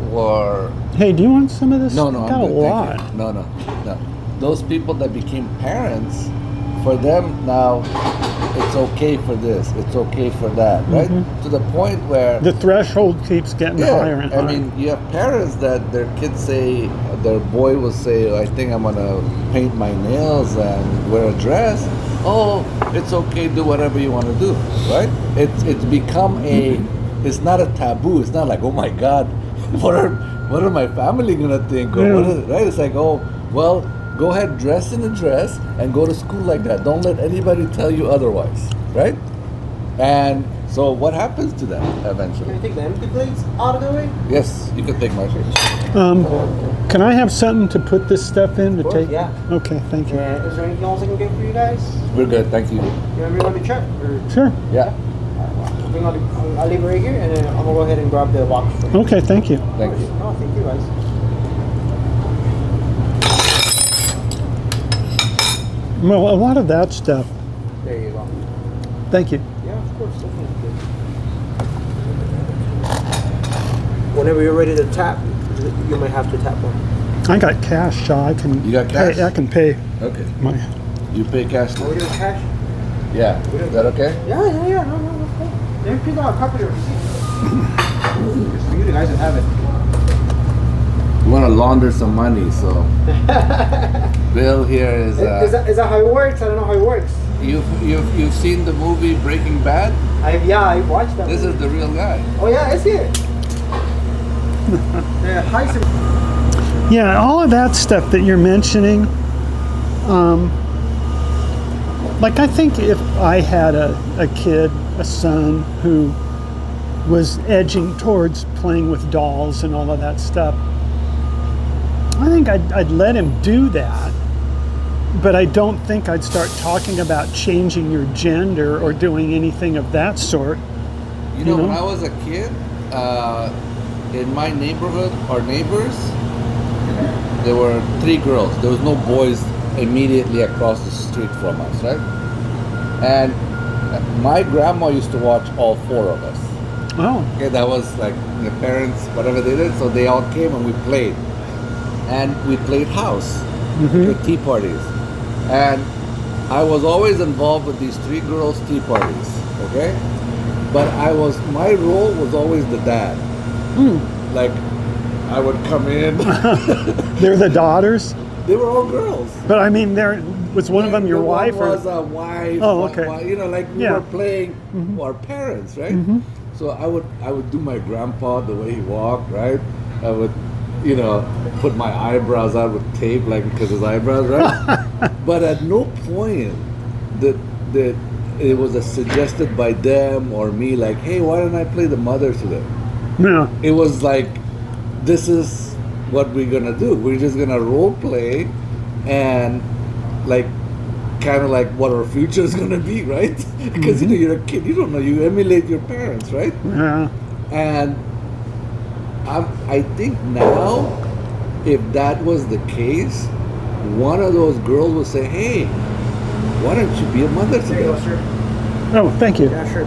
Speaker 3: were.
Speaker 2: Hey, do you want some of this?
Speaker 3: No,
Speaker 2: Got
Speaker 3: I'm
Speaker 2: a
Speaker 3: good,
Speaker 2: lot.
Speaker 3: thank you. No. Those people that became parents, for them now, it's okay for this, it's okay for that, right?
Speaker 2: Mm-hmm.
Speaker 3: To the point where
Speaker 2: the threshold keeps getting higher and higher.
Speaker 3: I mean, you have parents that their kids say, their boy will say, I think I'm gonna paint my nails and wear a dress. Oh, it's okay, do whatever you want to do, right? It's become it's not a taboo. It's not like, oh my God, what are my family gonna think? Or right? It's like, oh, well, go ahead, dress in a dress and go to school like that. Don't let anybody tell you otherwise, right? And so what happens to them eventually?
Speaker 4: Can you take the empty plates out of the way?
Speaker 3: Yes, you can take my shirt.
Speaker 2: Can I have something to put this stuff in to take?
Speaker 4: Yeah.
Speaker 2: Okay, thank you.
Speaker 4: And is there anything else I can get for you guys?
Speaker 3: We're good, thank you.
Speaker 4: You want me to let me check? Or?
Speaker 2: Sure.
Speaker 3: Yeah.
Speaker 4: I'll leave it right here, and then I'm gonna go ahead and grab the box for you.
Speaker 2: Okay, thank you.
Speaker 3: Thank you.
Speaker 4: No, thank you guys.
Speaker 2: Well, a lot of that stuff.
Speaker 4: There you go.
Speaker 2: Thank you.
Speaker 4: Yeah, of course, definitely. Whenever you're ready to tap, you might have to tap one.
Speaker 2: I got cash, Shaw. I can.
Speaker 3: You got cash?
Speaker 2: I can pay
Speaker 3: Okay.
Speaker 2: my.
Speaker 3: You pay cash
Speaker 4: Are
Speaker 3: too?
Speaker 4: we doing cash?
Speaker 3: Yeah. Is that okay?
Speaker 4: Yeah, no, that's cool. Then pick out a copy of the receipt. Just for you guys to have it.
Speaker 3: We want to launder some money, so Bill here is.
Speaker 4: Is that how it works? I don't know how it works.
Speaker 3: You've seen the movie Breaking Bad?
Speaker 4: I watched that.
Speaker 3: This is the real guy.
Speaker 4: Oh yeah, I see it. The heist.
Speaker 2: Yeah, all of that stuff that you're mentioning. Like I think if I had a kid, a son who was edging towards playing with dolls and all of that stuff, I think I'd let him do that, but I don't think I'd start talking about changing your gender or doing anything of that sort.
Speaker 3: You know, when I was a kid, in my neighborhood, our neighbors, there were 3 girls. There was no boys immediately across the street from us, right? And my grandma used to watch all 4 of us.
Speaker 2: Oh.
Speaker 3: Okay, that was like the parents, whatever they did, so they all came and we played. And we played house, with tea parties. And I was always involved with these 3 girls' tea parties, okay? But my role was always the dad. Like, I would come in.
Speaker 2: They're the daughters?
Speaker 3: They were all girls.
Speaker 2: But I mean, was one of them your wife?
Speaker 3: One was a wife.
Speaker 2: Oh, okay.
Speaker 3: Like we were playing our parents, right? So I would do my grandpa the way he walked, right? I would, put my eyebrows out with tape, like because his eyebrows, right? But at no point that it was suggested by them or me, like, hey, why don't I play the mother today?
Speaker 2: Yeah.
Speaker 3: It was like, this is what we're gonna do. We're just gonna role play, and like, kind of like what our future is gonna be, right? Because you're a kid, you don't know. You emulate your parents, right?
Speaker 2: Yeah.
Speaker 3: And I think now, if that was the case, one of those girls would say, "Hey, why don't you be a mother
Speaker 4: There you go,
Speaker 3: today?"
Speaker 4: sir.
Speaker 2: Oh, thank you.
Speaker 4: Yeah, sure.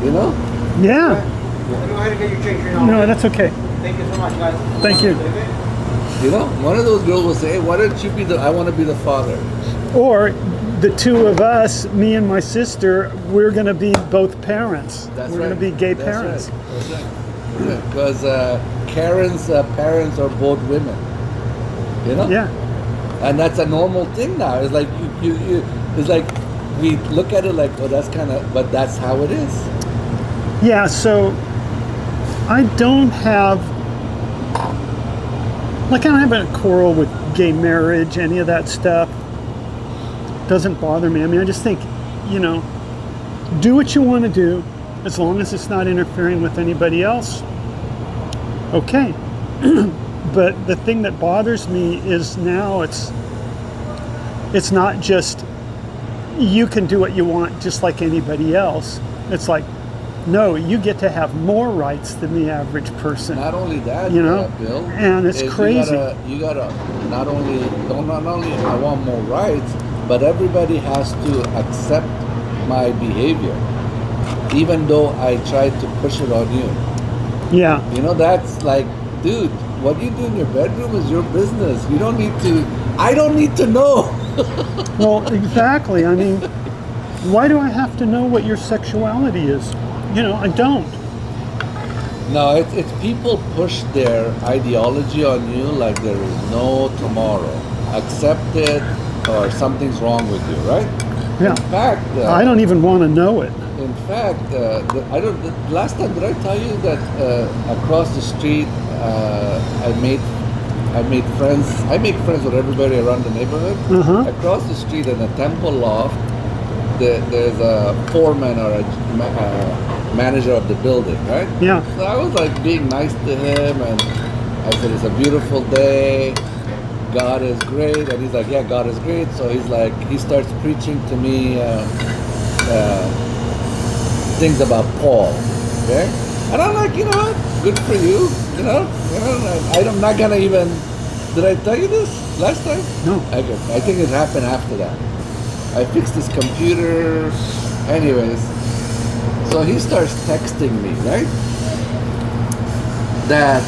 Speaker 3: You know?
Speaker 2: Yeah.
Speaker 4: Let me go ahead and get your change.
Speaker 2: No, that's okay.
Speaker 4: Thank you so much, guys.
Speaker 2: Thank you.
Speaker 3: You know, one of those girls will say, "Hey, why don't you be I want to be the father."
Speaker 2: Or the two of us, me and my sister, we're going to be both parents.
Speaker 3: That's
Speaker 2: we're
Speaker 3: right.
Speaker 2: going to be gay
Speaker 3: That's
Speaker 2: parents.
Speaker 3: Right. That's right. Because Karen's parents are both women. You know?
Speaker 2: Yeah.
Speaker 3: And that's a normal thing now. It's like you it's like we look at it like, oh, that's kind of, but that's how it is.
Speaker 2: Yeah, so I don't have a quarrel with gay marriage, any of that stuff. Doesn't bother me. I mean, I just think, do what you want to do, as long as it's not interfering with anybody else. Okay. But the thing that bothers me is now it's not just you can do what you want just like anybody else. It's like, no, you get to have more rights than the average person.
Speaker 3: Not only that, Bill,
Speaker 2: and it's crazy.
Speaker 3: You gotta not only I want more rights, but everybody has to accept my behavior, even though I tried to push it on you.
Speaker 2: Yeah.
Speaker 3: That's like, dude, what you do in your bedroom is your business. You don't need to. I don't need to know.
Speaker 2: Well, exactly. I mean, why do I have to know what your sexuality is? I don't.
Speaker 3: No, it's people push their ideology on you like there is no tomorrow. Accept it, or something's wrong with you, right?
Speaker 2: Yeah.
Speaker 3: In fact,
Speaker 2: I don't even want to know it.
Speaker 3: In fact, I don't. Last time, did I tell you that across the street, I made friends. I make friends with everybody around the neighborhood.
Speaker 2: Uh-huh.
Speaker 3: Across the street in a temple loft, there's a foreman or a manager of the building, right?
Speaker 2: Yeah.
Speaker 3: So I was like being nice to him, and I said, "It's a beautiful day. God is great." And he's like, "Yeah, God is great." So he starts preaching to me things about Paul, okay? And I'm like, you know what? Good for you, I'm not gonna even. Did I tell you this last time?
Speaker 2: No.
Speaker 3: Okay. I think it happened after that. I fixed his computer. Anyways, so he starts texting me, right? That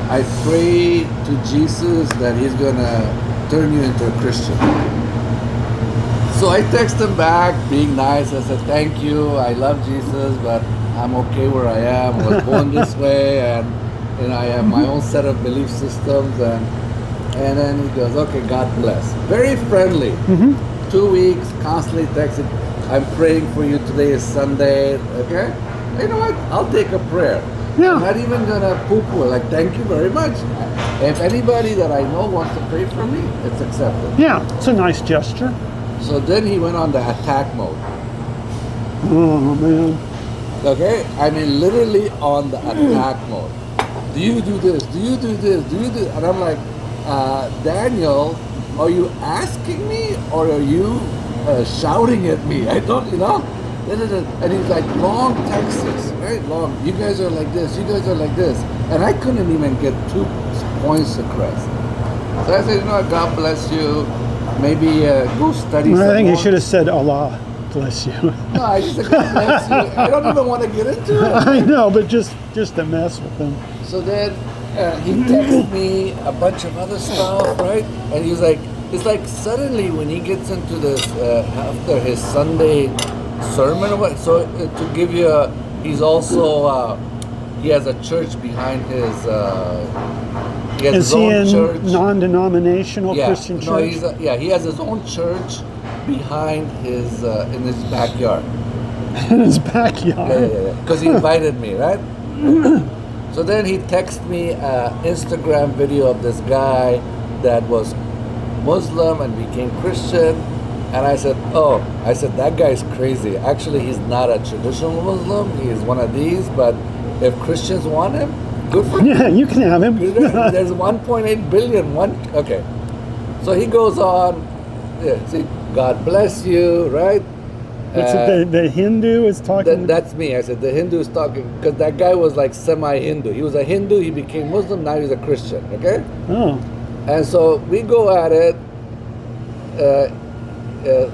Speaker 3: I pray to Jesus that he's gonna turn you into a Christian. So I text him back, being nice. I said, "Thank you. I love Jesus, but I'm okay where I am. I was born this way, and I have my own set of belief systems." And then he goes, "Okay, God bless." Very friendly. 2 weeks, constantly texting. "I'm praying for you. Today is Sunday." Okay? You know what? I'll take a prayer.
Speaker 2: Yeah.
Speaker 3: I'm not even gonna poo-poo. Like, thank you very much. If anybody that I know wants to pray for me, it's accepted.
Speaker 2: Yeah, it's a nice gesture.
Speaker 3: So then he went on the attack mode.
Speaker 2: Oh, man.
Speaker 3: Okay? I mean, literally on the attack mode. Do you do this? Do you do this? Do you do? And I'm like, Daniel, are you asking me or are you shouting at me? I don't, And he's like, long texts, right? Long. You guys are like this. You guys are like this. And I couldn't even get 2 points across. So I said, God bless you. Maybe go study some
Speaker 2: I think you
Speaker 3: more.
Speaker 2: should have said Allah bless you.
Speaker 3: No, I just said, God bless you. I don't even want to get into it.
Speaker 2: I know, but just to mess with them.
Speaker 3: So then he texted me a bunch of other stuff, right? And he's like, it's like suddenly when he gets into this, after his Sunday sermon or what, so to give you he's also, he has a church behind his, he has
Speaker 2: Is
Speaker 3: his
Speaker 2: he
Speaker 3: own
Speaker 2: in
Speaker 3: church.
Speaker 2: non-denominational Christian church?
Speaker 3: He has his own church behind his, in his backyard.
Speaker 2: In his backyard.
Speaker 3: Because he invited me, right? So then he texted me an Instagram video of this guy that was Muslim and became Christian. And I said, that guy's crazy. Actually, he's not a traditional Muslim. He is one of these. But if Christians want him, good for him.
Speaker 2: Yeah, you can have him.
Speaker 3: There's 1.8 billion. Okay. So he goes on. Yeah, see, God bless you, right?
Speaker 2: The Hindu is talking.
Speaker 3: That's me. I said the Hindu is talking because that guy was like semi-Hindu. He was a Hindu. He became Muslim. Now he's a Christian. Okay.
Speaker 2: Oh.
Speaker 3: And so we go at it.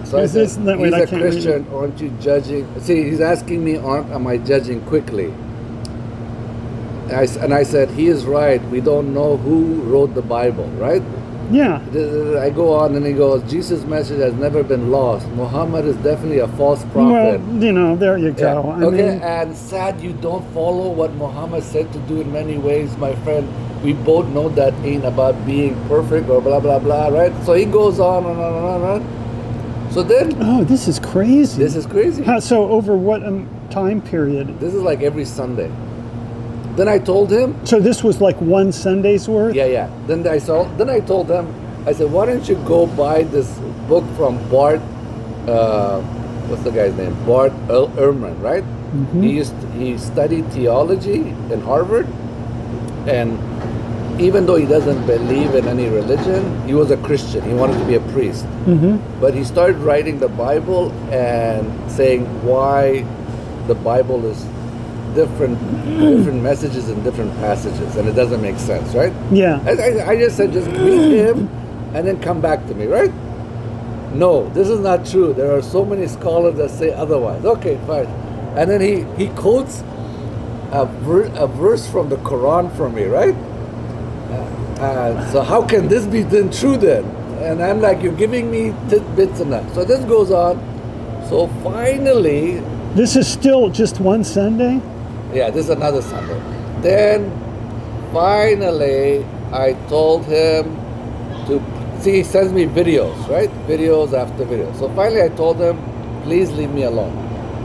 Speaker 3: So I said, he's a Christian. Aren't you judging? See, he's asking me, am I judging quickly? And I said, he is right. We don't know who wrote the Bible, right?
Speaker 2: Yeah.
Speaker 3: I go on and he goes, Jesus' message has never been lost. Muhammad is definitely a false prophet.
Speaker 2: Well, there you go.
Speaker 3: Yeah. And sad you don't follow what Muhammad said to do in many ways, my friend. We both know that ain't about being perfect or blah, blah, blah, right? So he goes on and on and on and on. So then...
Speaker 2: Oh, this is crazy.
Speaker 3: This is crazy.
Speaker 2: So over what time period?
Speaker 3: This is like every Sunday. Then I told him...
Speaker 2: So this was like one Sunday's worth?
Speaker 3: Yeah. Then I told him, I said, why don't you go buy this book from Bart... what's the guy's name? Bart Ehrman, right?
Speaker 2: Mm-hmm.
Speaker 3: He studied theology in Harvard. And even though he doesn't believe in any religion, he was a Christian. He wanted to be a priest.
Speaker 2: Mm-hmm.
Speaker 3: But he started writing the Bible and saying why the Bible is different messages in different passages, and it doesn't make sense, right?
Speaker 2: Yeah.
Speaker 3: I just said, just read him and then come back to me, right? No, this is not true. There are so many scholars that say otherwise. Okay, fine. And then he quotes a verse from the Quran for me, right? So how can this be then true then? And I'm like, you're giving me tidbits and that. So this goes on. So finally...
Speaker 2: This is still just one Sunday?
Speaker 3: Yeah, this is another Sunday. Then finally I told him to... See, he sends me videos, right? Videos after videos. So finally I told him, please leave me alone.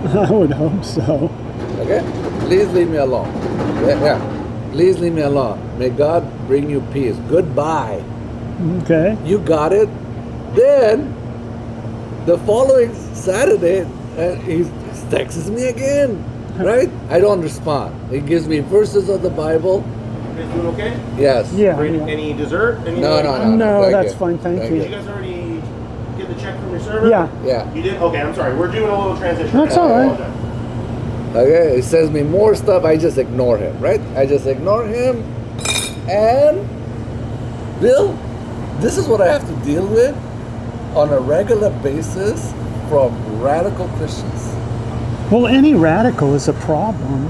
Speaker 2: I would hope so.
Speaker 3: Okay? Please leave me alone. Yeah. Please leave me alone. May God bring you peace. Goodbye.
Speaker 2: Okay.
Speaker 3: You got it. Then, the following Saturday, he texts me again. Right? I don't respond. He gives me verses of the Bible.
Speaker 4: You guys doing okay?
Speaker 3: Yes.
Speaker 2: Yeah.
Speaker 4: Any dessert?
Speaker 3: No.
Speaker 2: No, that's fine. Thank you.
Speaker 4: Did you guys already get the check from your server?
Speaker 2: Yeah.
Speaker 3: Yeah.
Speaker 4: You did? Okay, I'm sorry. We're doing a little transition.
Speaker 2: That's all right.
Speaker 3: Okay, he sends me more stuff. I just ignore him, right? I just ignore him. And, Bill, this is what I have to deal with on a regular basis from radical Christians.
Speaker 2: Well, any radical is a problem.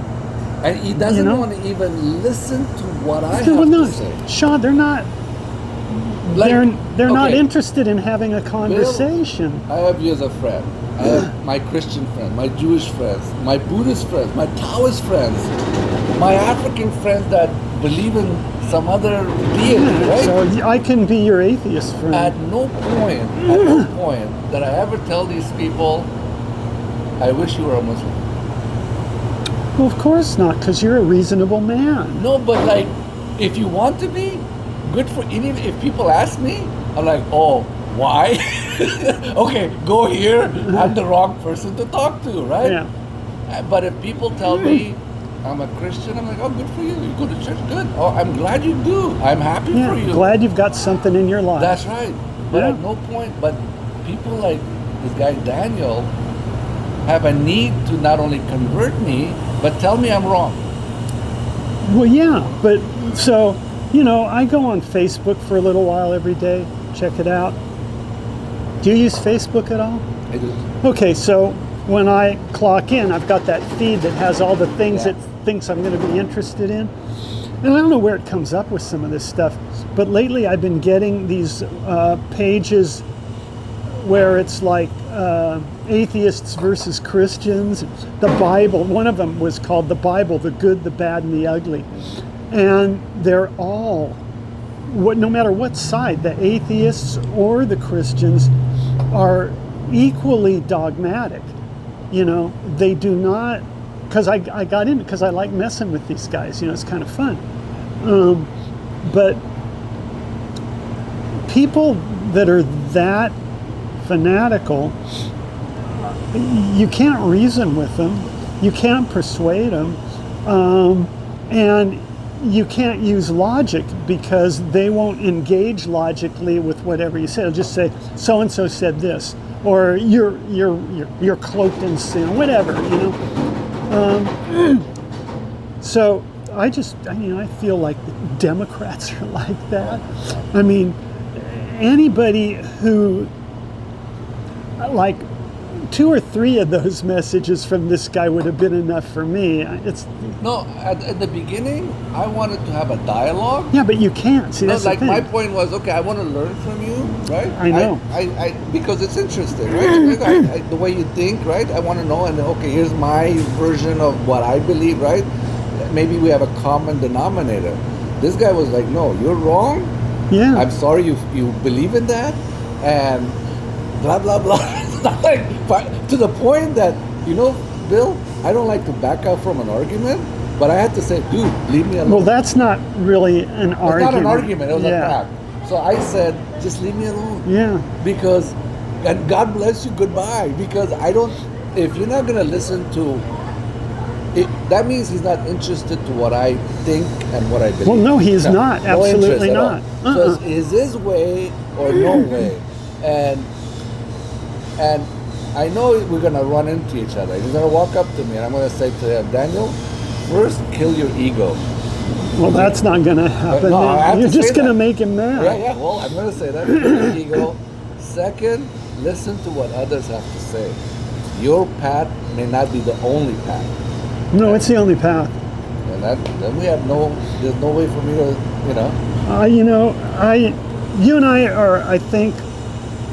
Speaker 3: And he doesn't want to even listen to what I have to say.
Speaker 2: Shaw, they're not.
Speaker 3: Like,
Speaker 2: they're not interested in having a conversation.
Speaker 3: Bill, I have you as a friend. I have my Christian friends, my Jewish friends, my Buddhist friends, my Taoist friends, my African friends that believe in some other deity, right?
Speaker 2: So I can be your atheist friend.
Speaker 3: At no point that I ever tell these people, I wish you were a Muslim.
Speaker 2: Well, of course not, because you're a reasonable man.
Speaker 3: No, but like, if you want to be, good for any. If people ask me, I'm like, oh, why? Okay, go here. I'm the wrong person to talk to, right?
Speaker 2: Yeah.
Speaker 3: But if people tell me I'm a Christian, I'm like, oh, good for you. You go to church, good. Oh, I'm glad you do. I'm happy for you.
Speaker 2: Glad you've got something in your life.
Speaker 3: That's right. But at no point, but people like this guy Daniel have a need to not only convert me, but tell me I'm wrong.
Speaker 2: Well, yeah, but so, I go on Facebook for a little while every day, check it out. Do you use Facebook at all?
Speaker 3: I do.
Speaker 2: Okay, so when I clock in, I've got that feed that has all the things it thinks I'm going to be interested in. And I don't know where it comes up with some of this stuff, but lately I've been getting these pages where it's like atheists versus Christians, the Bible. One of them was called the Bible, the good, the bad, and the ugly. And they're all, no matter what side, the atheists or the Christians are equally dogmatic. You know, they do not, because I got in because I like messing with these guys. You know, it's kind of fun. But people that are that fanatical, you can't reason with them, you can't persuade them, and you can't use logic because they won't engage logically with whatever you say. They'll just say, so and so said this, or you're cloaked in sin, whatever, you know. So I feel like the Democrats are like that. I mean, anybody who, like, 2 or 3 of those messages from this guy would have been enough for me.
Speaker 3: At the beginning, I wanted to have a dialogue.
Speaker 2: Yeah, but you can't. See, that's
Speaker 3: like
Speaker 2: the thing.
Speaker 3: my point was, okay, I want to learn from you, right?
Speaker 2: I know.
Speaker 3: I because it's interesting, right? The way you think, right? I want to know, and okay, here's my version of what I believe, right? Maybe we have a common denominator. This guy was like, no, you're wrong.
Speaker 2: Yeah.
Speaker 3: I'm sorry you believe in that, and blah blah blah. Like, to the point that, you know, Bill, I don't like to back out from an argument, but I had to say, dude, leave me alone.
Speaker 2: Well, that's not really an argument.
Speaker 3: It's not an argument, it was a crack. So I said, just leave me alone.
Speaker 2: Yeah.
Speaker 3: Because, and God bless you, goodbye. Because if you're not going to listen to it, that means he's not interested to what I think and what I believe.
Speaker 2: Well, no, he's not. Absolutely not.
Speaker 3: So is his way or no way? And I know we're going to run into each other. He's going to walk up to me and I'm going to say to him, Daniel, first kill your ego.
Speaker 2: Well, that's not going to happen.
Speaker 3: No,
Speaker 2: you're just going to make him mad.
Speaker 3: Yeah, well, I'm going to say that. Kill your ego. Second, listen to what others have to say. Your path may not be the only path.
Speaker 2: No, it's the only path.
Speaker 3: And then we have there's no way for me to,
Speaker 2: you and I are, I think,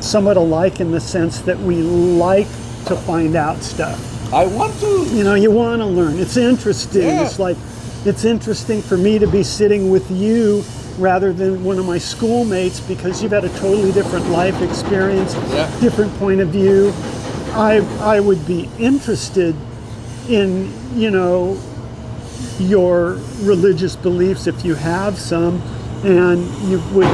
Speaker 2: somewhat alike in the sense that we like to find out stuff.
Speaker 3: I want to.
Speaker 2: You know, you want to learn. It's interesting.
Speaker 3: Yeah.
Speaker 2: It's like, it's interesting for me to be sitting with you rather than one of my schoolmates because you've had a totally different life experience, different point of view. I would be interested in, you know, your religious beliefs if you have some, and you would,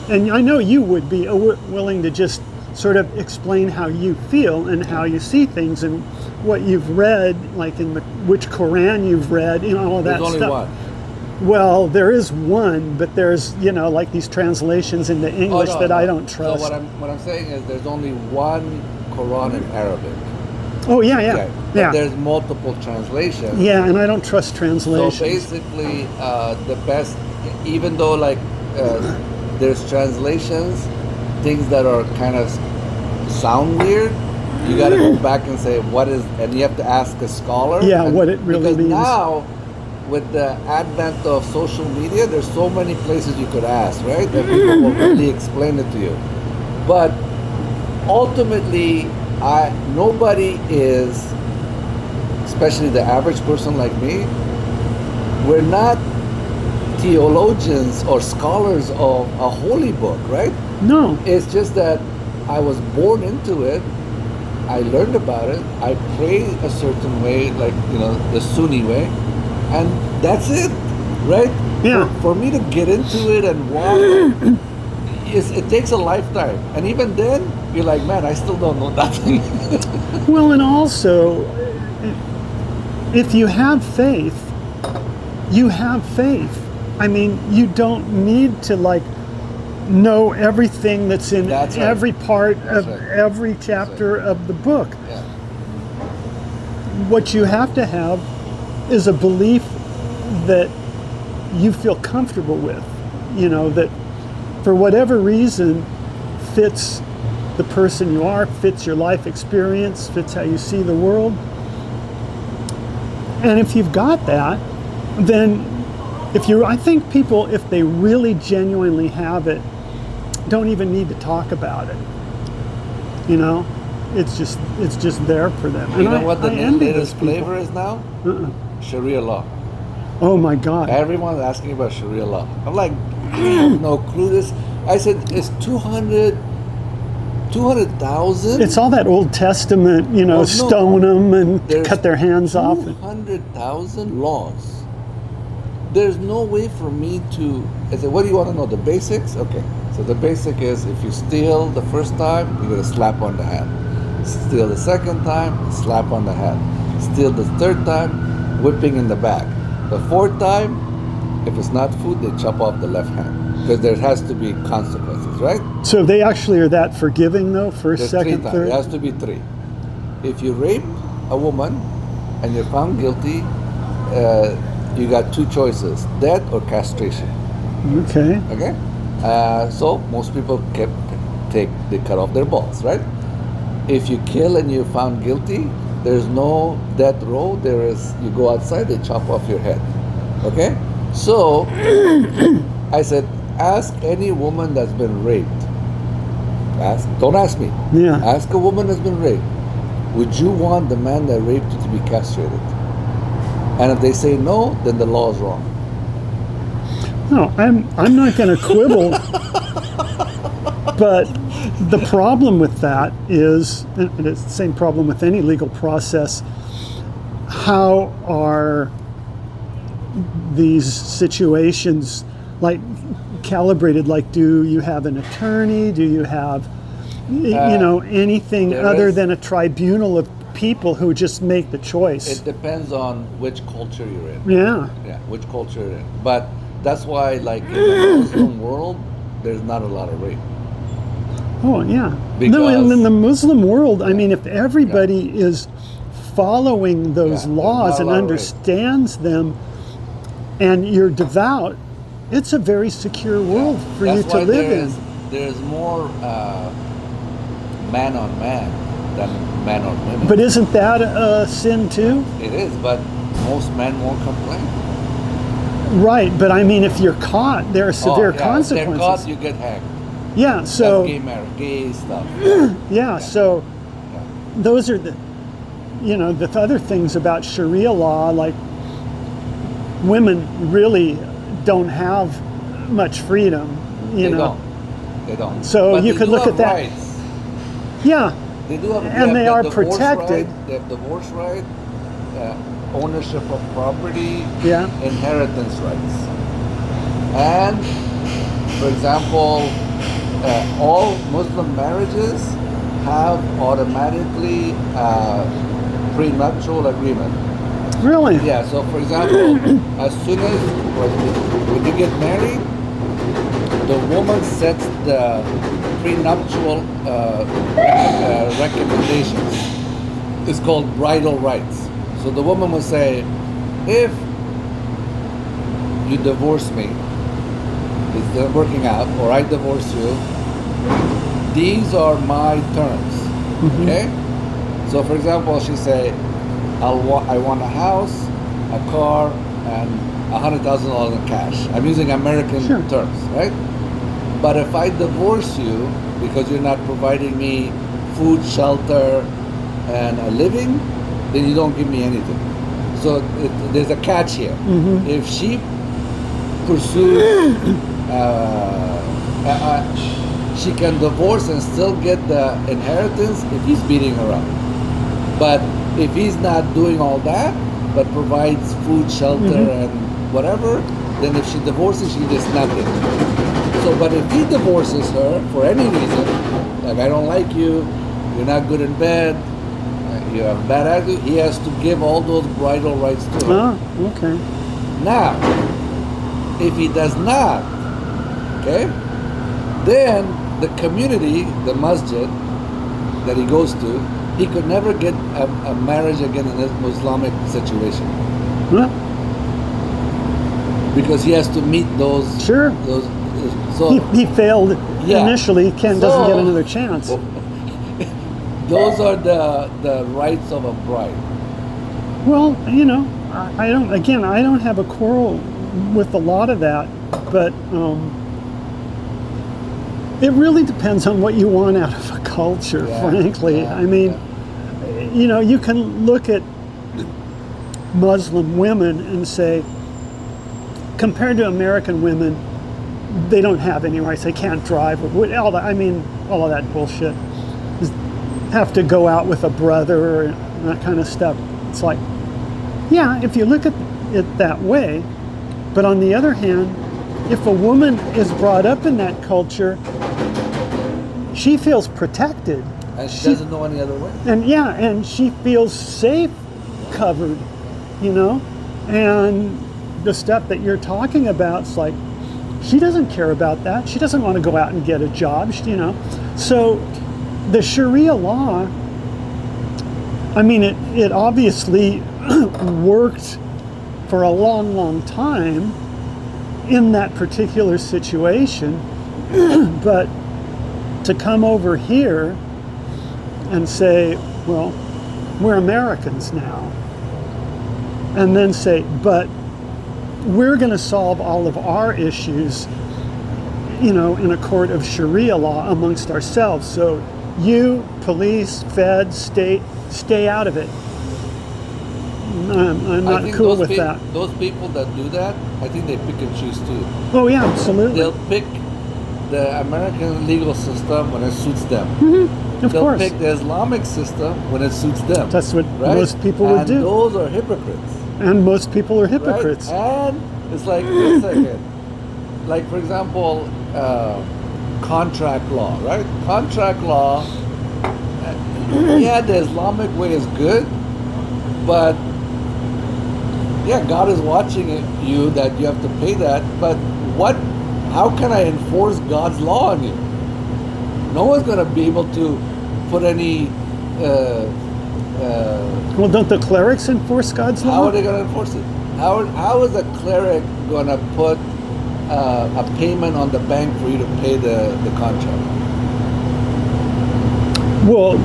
Speaker 2: and I know you would be willing to just sort of explain how you feel and how you see things and what you've read, like in which Quran you've read, you know, all of that
Speaker 3: There's
Speaker 2: stuff.
Speaker 3: only one.
Speaker 2: Well, there is one, but there's, you know, like these translations into English that I don't trust.
Speaker 3: So what I'm saying is there's only one Quran in Arabic.
Speaker 2: Oh, yeah.
Speaker 3: But there's multiple translations.
Speaker 2: Yeah, and I don't trust translations.
Speaker 3: So basically, the best, even though like there's translations, things that are kind of sound weird, you got to go back and say what is, and you have to ask a scholar.
Speaker 2: Yeah, what it really means.
Speaker 3: Now, with the advent of social media, there's so many places you could ask, right? That people will really explain it to you. But ultimately, nobody is, especially the average person like me, we're not theologians or scholars of a holy book, right?
Speaker 2: No.
Speaker 3: It's just that I was born into it. I learned about it. I pray a certain way, like, you know, the Sunni way, and that's it, right?
Speaker 2: Yeah.
Speaker 3: For me to get into it and walk, it takes a lifetime. And even then, you're like, man, I still don't know nothing.
Speaker 2: Well, and also, if you have faith, you have faith. I mean, you don't need to, like, know everything that's in every part of every chapter of the book.
Speaker 3: Yeah.
Speaker 2: What you have to have is a belief that you feel comfortable with, you know, that for whatever reason fits the person you are, fits your life experience, fits how you see the world. And if you've got that, then I think people, if they really genuinely have it, don't even need to talk about it. You know, it's just there for them.
Speaker 3: You know what the latest flavor is now? Sharia law.
Speaker 2: Oh my God!
Speaker 3: Everyone's asking about Sharia law. I'm like, I have no clue. I said it's 200 200,000?
Speaker 2: It's all that Old Testament,
Speaker 3: Oh, no.
Speaker 2: stone them and
Speaker 3: There's
Speaker 2: cut their hands off.
Speaker 3: 200,000 laws. There's no way for me to. I said, what do you want to know? The basics? Okay. So the basic is if you steal the first time, you get a slap on the hand. Steal the second time, slap on the hand. Steal the third time, whipping in the back. The fourth time, if it's not food, they chop off the left hand. Because there has to be consequences, right?
Speaker 2: So they actually are that forgiving, though? First,
Speaker 3: There's
Speaker 2: second,
Speaker 3: three times.
Speaker 2: third?
Speaker 3: It has to be three. If you rape a woman and you're found guilty, you got two choices: death or castration.
Speaker 2: Okay.
Speaker 3: Okay. So most people they cut off their balls, right? If you kill and you're found guilty, there's no death row. There is, you go outside, they chop off your head. Okay. So I said, ask any woman that's been raped. Don't ask me.
Speaker 2: Yeah.
Speaker 3: Ask a woman that's been raped. Would you want the man that raped you to be castrated? And if they say no, then the law is wrong.
Speaker 2: No, I'm not going to quibble. But the problem with that is, and it's the same problem with any legal process, how are these situations calibrated? Do you have an attorney? Do you have anything other than a tribunal of people who just make the choice?
Speaker 3: It depends on which culture you're in.
Speaker 2: Yeah.
Speaker 3: Yeah, which culture you're in. But that's why, in the Muslim world, there's not a lot of rape.
Speaker 2: Oh, yeah.
Speaker 3: Because
Speaker 2: in the Muslim world, I mean, if everybody is following those laws and understands them, and you're devout, it's a very secure world for you to live in.
Speaker 3: There's more man on man than man on women.
Speaker 2: But isn't that a sin too?
Speaker 3: It is, but most men won't complain.
Speaker 2: Right, but I mean, if you're caught, there are severe consequences.
Speaker 3: If they're caught, you get hanged.
Speaker 2: Yeah, so
Speaker 3: That's gay stuff.
Speaker 2: So those are the other things about Sharia law, like women really don't have much freedom,
Speaker 3: They don't.
Speaker 2: So
Speaker 3: but
Speaker 2: you could look at that.
Speaker 3: Rights.
Speaker 2: Yeah.
Speaker 3: They do have,
Speaker 2: and they are protected.
Speaker 3: Right, they have divorce right, ownership of property, inheritance rights. And, for example, all Muslim marriages have automatically prenuptial agreement.
Speaker 2: Really?
Speaker 3: Yeah, so for example, as soon as when you get married, the woman sets the prenuptial recommendations. It's called bridal rights. So the woman will say, if you divorce me, it's not working out, or I divorce you, these are my terms. Mm-hmm. Okay? So for example, she say, I want a house, a car, and $100,000 in cash. I'm using American terms, right? But if I divorce you because you're not providing me food, shelter, and a living, then you don't give me anything. So there's a catch here. Mm-hmm. If she pursues, she can divorce and still get the inheritance if he's beating her up. But if he's not doing all that, but provides food, shelter, and whatever, then if she divorces, she gets nothing. So, but if he divorces her for any reason, like I don't like you, you're not good in bed, you have bad attitude, he has to give all those bridal rights to her.
Speaker 2: Oh, okay.
Speaker 3: Now, if he does not, okay, then the community, the masjid that he goes to, he could never get a marriage again in a Islamic situation.
Speaker 2: Huh?
Speaker 3: Because he has to meet those.
Speaker 2: Sure.
Speaker 3: So
Speaker 2: he failed initially. Doesn't get another chance.
Speaker 3: Those are the rights of a bride.
Speaker 2: Well, I don't have a quarrel with a lot of that, but it really depends on what you want out of a culture, frankly. I mean, you can look at Muslim women and say, compared to American women, they don't have any rights. They can't drive. All of that bullshit. have to go out with a brother and that kind of stuff. It's like, yeah, if you look at it that way. But on the other hand, if a woman is brought up in that culture, she feels protected.
Speaker 3: And she doesn't know any other way.
Speaker 2: And yeah, and she feels safe, covered, you know? And the stuff that you're talking about, it's like, she doesn't care about that. She doesn't want to go out and get a job, you know? So the Sharia law, I mean, it obviously worked for a long, long time in that particular situation, but to come over here and say, well, we're Americans now, and then say, but we're going to solve all of our issues, you know, in a court of Sharia law amongst ourselves. So you, police, feds, state, stay out of it. I'm not cool with that.
Speaker 3: Those people that do that, I think they pick and choose too.
Speaker 2: Oh yeah, absolutely.
Speaker 3: They'll pick the American legal system when it suits them.
Speaker 2: Mm-hmm. Of course.
Speaker 3: They'll pick the Islamic system when it suits them.
Speaker 2: That's what
Speaker 3: right?
Speaker 2: most people would do.
Speaker 3: And those are hypocrites.
Speaker 2: And most people are hypocrites.
Speaker 3: Right? And it's like, wait a second. Like, for example, contract law, right? Contract law, yeah, the Islamic way is good, but yeah, God is watching you that you have to pay that, but how can I enforce God's law on you? No one's going to be able to put any...
Speaker 2: well, don't the clerics enforce God's law?
Speaker 3: How are they going to enforce it? How is a cleric going to put a payment on the bank for you to pay the contract?
Speaker 2: Well,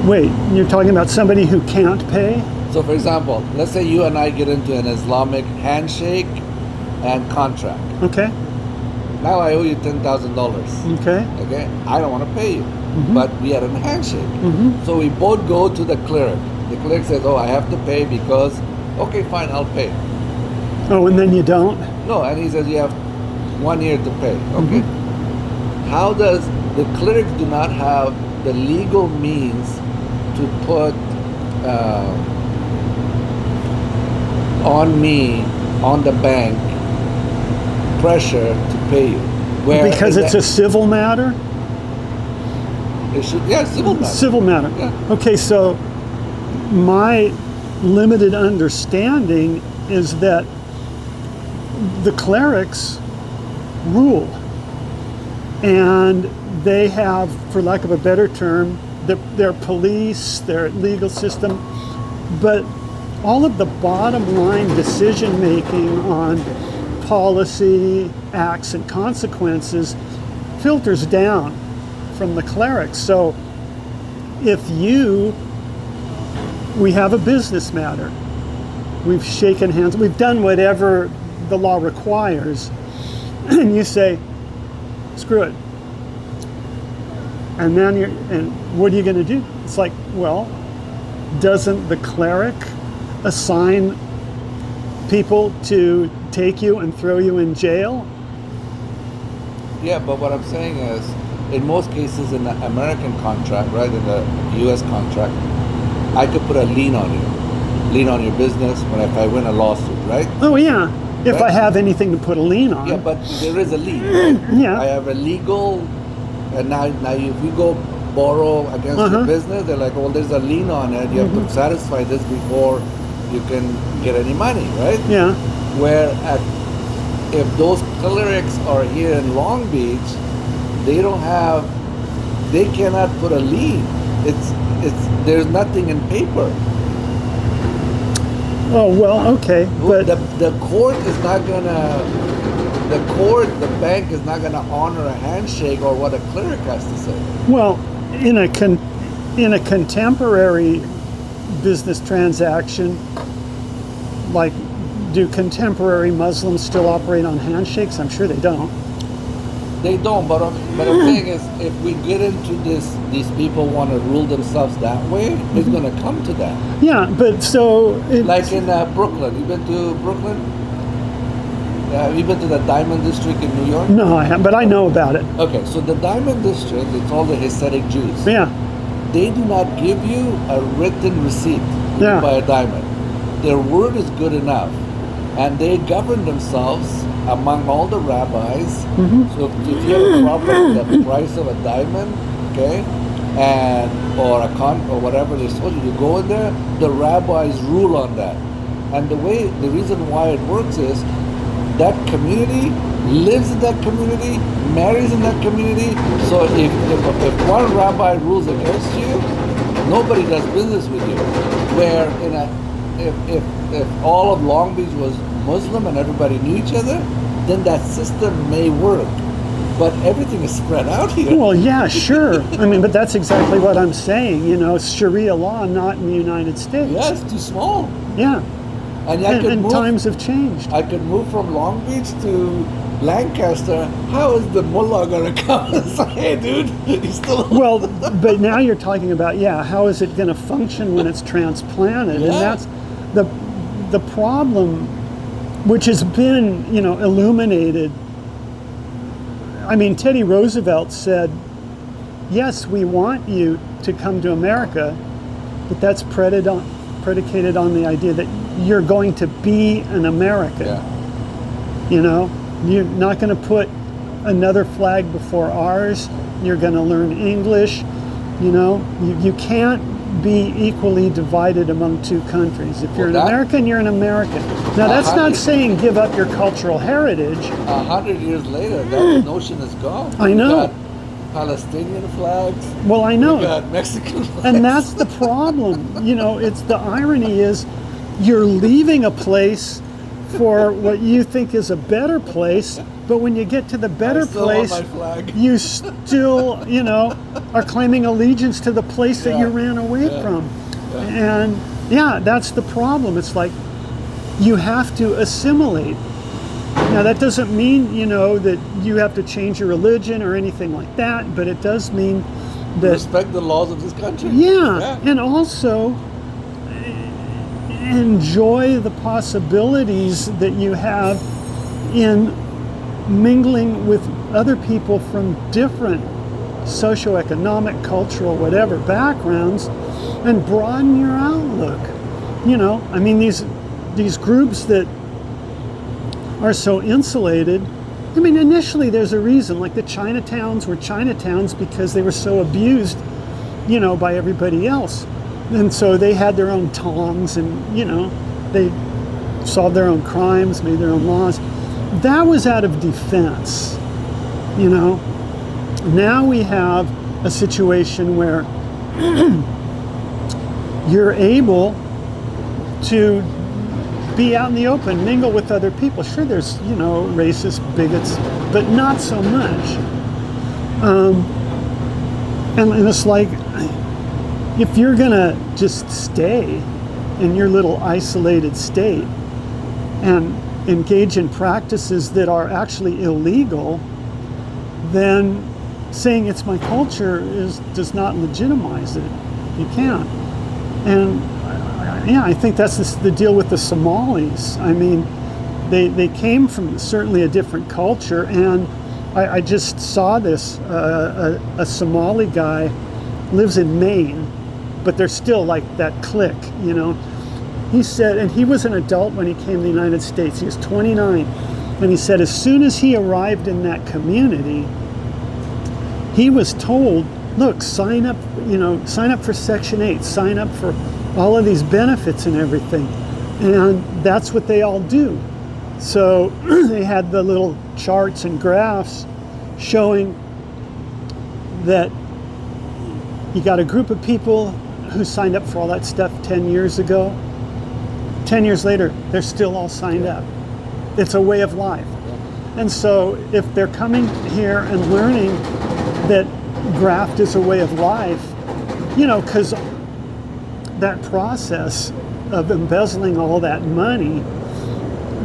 Speaker 2: wait, you're talking about somebody who can't pay?
Speaker 3: So, for example, let's say you and I get into an Islamic handshake and contract.
Speaker 2: Okay.
Speaker 3: Now I owe you $10,000.
Speaker 2: Okay.
Speaker 3: Okay. I don't want to pay you, but we had a handshake.
Speaker 2: Mm-hmm.
Speaker 3: So we both go to the cleric. The cleric says, "Oh, I have to pay because." Okay, fine, I'll pay.
Speaker 2: Oh, and then you don't?
Speaker 3: No, and he says you have 1 year to pay. Okay. How does the cleric do not have the legal means to put on me, on the bank, pressure to pay you?
Speaker 2: Because it's a civil matter?
Speaker 3: It should, yeah, civil matter.
Speaker 2: Civil matter.
Speaker 3: Yeah.
Speaker 2: Okay, so my limited understanding is that the clerics rule, and they have, for lack of a better term, their police, their legal system, but all of the bottom line decision making on policy, acts, and consequences filters down from the clerics. So if we have a business matter, we've shaken hands, we've done whatever the law requires, and you say, screw it. And then and what are you going to do? It's like, well, doesn't the cleric assign people to take you and throw you in jail?
Speaker 3: Yeah, but what I'm saying is, in most cases in the American contract, right, in the U.S. contract, I could put a lien on you, lien on your business if I win a lawsuit, right?
Speaker 2: Oh yeah, if
Speaker 3: right?
Speaker 2: I have anything to put a lien on.
Speaker 3: Yeah, but there is a lien. Right?
Speaker 2: Yeah.
Speaker 3: I have a legal, and now if you go borrow against your business, they're like, well, there's a lien on it. You have to satisfy this before you can get any money, right?
Speaker 2: Yeah.
Speaker 3: Where if those clerics are here in Long Beach, they cannot put a lien. There's nothing in paper.
Speaker 2: Oh well, okay, but
Speaker 3: the court is not gonna. The bank is not gonna honor a handshake or what a cleric has to say.
Speaker 2: well, in a contemporary business transaction, like, do contemporary Muslims still operate on handshakes? I'm sure they don't.
Speaker 3: They don't, but the thing is, if we get into this, these people want to rule themselves that way, it's going to come to that.
Speaker 2: Yeah, but so...
Speaker 3: Like in Brooklyn. You been to Brooklyn? Have you been to the Diamond District in New York?
Speaker 2: No, I haven't, but I know about it.
Speaker 3: Okay, so the Diamond District, it's all the Hasidic Jews.
Speaker 2: Yeah.
Speaker 3: they do not give you a written receipt
Speaker 2: Yeah.
Speaker 3: to buy a diamond. Their word is good enough, and they govern themselves among all the rabbis. So if you have a problem with the price of a diamond, okay, and or or whatever they told you, you go in there, the rabbis rule on that. And the reason why it works is that community lives in that community, marries in that community. So if one rabbi rules against you, nobody does business with you. Where if all of Long Beach was Muslim and everybody knew each other, then that system may work. But everything is spread out here.
Speaker 2: Well, yeah, sure. I mean, but that's exactly what I'm saying. You know, Sharia law not in the United States.
Speaker 3: Yeah, it's too small.
Speaker 2: Yeah.
Speaker 3: And
Speaker 2: times have changed.
Speaker 3: I could move from Long Beach to Lancaster. How is the mullah gonna come and say, "Hey, dude, you still?"
Speaker 2: Well, but now you're talking about, how is it going to function when it's transplanted?
Speaker 3: Yeah.
Speaker 2: And that's the problem, which has been, illuminated. I mean, Teddy Roosevelt said, "Yes, we want you to come to America, but that's predicated on the idea that you're going to be an American."
Speaker 3: Yeah.
Speaker 2: You're not going to put another flag before ours. You're going to learn English. You can't be equally divided among two countries. If you're an American, you're an American. Now, that's not saying give up your cultural heritage.
Speaker 3: 100 years later, that notion is gone.
Speaker 2: I know.
Speaker 3: We got Palestinian flags.
Speaker 2: Well, I know.
Speaker 3: We got Mexican flags.
Speaker 2: And that's the problem. It's the irony is you're leaving a place for what you think is a better place, but when you get to the better place,
Speaker 3: my flag.
Speaker 2: you still, are claiming allegiance to the place that you ran away from. Yeah. And that's the problem. It's like you have to assimilate. Now that doesn't mean, that you have to change your religion or anything like that, but it does mean that
Speaker 3: respect the laws of this country.
Speaker 2: Yeah. And also enjoy the possibilities that you have in mingling with other people from different socioeconomic, cultural, whatever backgrounds, and broaden your outlook. I mean, these groups that are so insulated, I mean, initially there's a reason, like the Chinatowns were Chinatowns because they were so abused, by everybody else. And so they had their own tongs and, they solved their own crimes, made their own laws. That was out of defense, Now we have a situation where you're able to be out in the open, mingle with other people. Sure, there's, racist bigots, but not so much. And it's like, if you're gonna just stay in your little isolated state and engage in practices that are actually illegal, then saying it's my culture does not legitimize it. You can't. And I think that's the deal with the Somalis. I mean, they came from certainly a different culture, and I just saw this, a Somali guy lives in Maine, but they're still like that clique, He said, and he was an adult when he came to the United States. He was 29. And he said as soon as he arrived in that community, he was told, look, sign up for Section 8, sign up for all of these benefits and everything. And that's what they all do. So they had the little charts and graphs showing that you got a group of people who signed up for all that stuff 10 years ago. 10 years later, they're still all signed up. It's a way of life. And so if they're coming here and learning that graft is a way of life, because that process of embezzling all that money,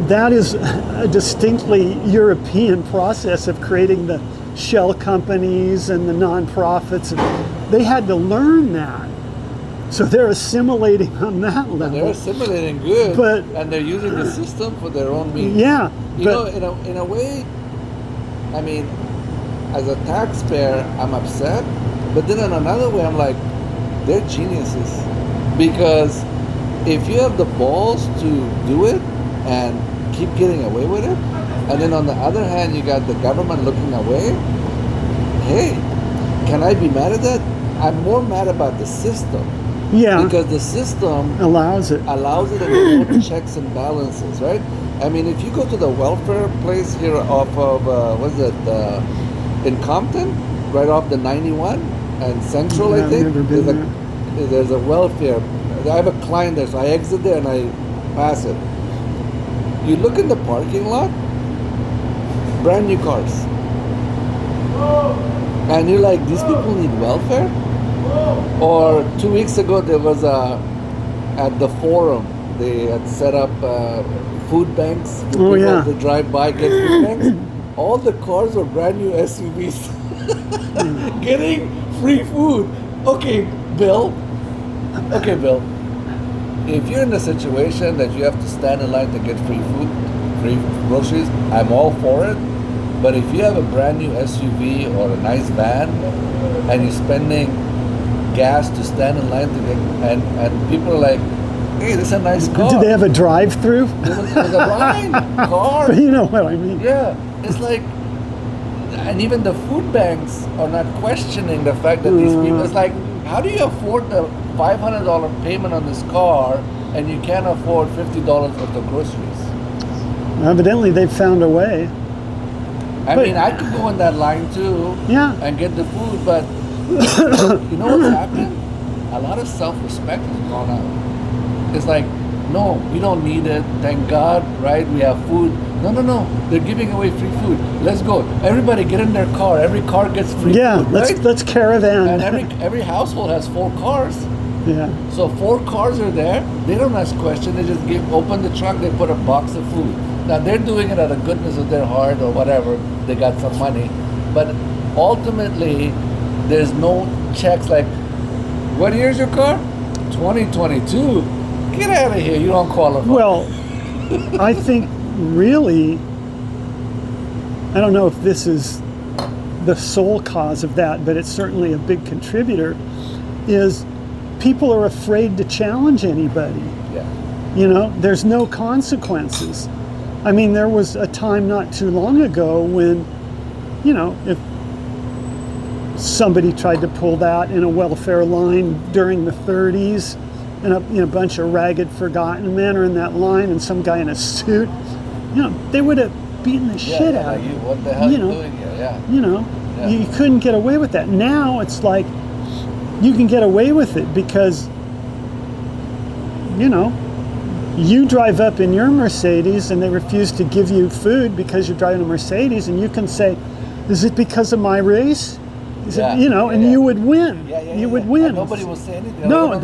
Speaker 2: that is a distinctly European process of creating the shell companies and the nonprofits. They had to learn that. So they're assimilating on that level.
Speaker 3: They're assimilating good, and they're using the system for their own means.
Speaker 2: Yeah.
Speaker 3: In a way, I mean, as a taxpayer, I'm upset. But then in another way, I'm like, they're geniuses. Because if you have the balls to do it and keep getting away with it, and then on the other hand, you got the government looking away, hey, can I be mad at that? I'm more mad about the system.
Speaker 2: Yeah.
Speaker 3: Because the system
Speaker 2: Allows it.
Speaker 3: and there's no checks and balances, right? I mean, if you go to the welfare place here off of, in Compton, right off the 91 and Central, I
Speaker 2: I've
Speaker 3: think,
Speaker 2: never been
Speaker 3: there's a welfare. I have a client there, so I exit there and I pass it. You look in the parking lot, brand new cars. And you're like, these people need welfare? Or 2 weeks ago, there was at the forum, they had set up food banks for people to drive by, get food banks. All the cars were brand new SUVs getting free food. Okay, Bill. If you're in a situation that you have to stand in line to get free food, free groceries, I'm all for it. But if you have a brand new SUV or a nice van and you're spending gas to stand in line to get, and people are like, hey, this is a nice car.
Speaker 2: Do they have a drive-through?
Speaker 3: There's a line, car.
Speaker 2: You know what I mean?
Speaker 3: Yeah, it's like, and even the food banks are not questioning the fact that these people, it's like, how do you afford the $500 payment on this car and you can't afford $50 worth of groceries?
Speaker 2: Evidently, they've found a way.
Speaker 3: I mean, I could go in that line too and get the food, but you know what's happened? A lot of self-respect has gone out. It's like, no, we don't need it. Thank God, right? We have food. No. They're giving away free food. Let's go. Everybody get in their car. Every car gets free food, right?
Speaker 2: let's caravan.
Speaker 3: And every household has 4 cars.
Speaker 2: Yeah.
Speaker 3: So 4 cars are there. They don't ask questions. They just open the trunk. They put a box of food. Now they're doing it out of goodness of their heart or whatever. They got some money, but ultimately, there's no checks. Like, what year's your car? 2022. Get out of here. You don't qualify.
Speaker 2: Well, I think really, I don't know if this is the sole cause of that, but it's certainly a big contributor, is people are afraid to challenge anybody.
Speaker 3: Yeah.
Speaker 2: You know, there's no consequences. I mean, there was a time not too long ago when, you know, if somebody tried to pull that in a welfare line during the 30s, and a bunch of ragged, forgotten men are in that line, and some guy in a suit, you know, they would have beaten the shit out of you.
Speaker 3: What the hell are you doing here? Yeah.
Speaker 2: You know, you couldn't get away with that. Now it's like you can get away with it because, you know, you drive up in your Mercedes and they refuse to give you food because you're driving a Mercedes, and you can say, is it because of my race? You know, and you would win. You would win.
Speaker 3: And nobody will say anything.
Speaker 2: No.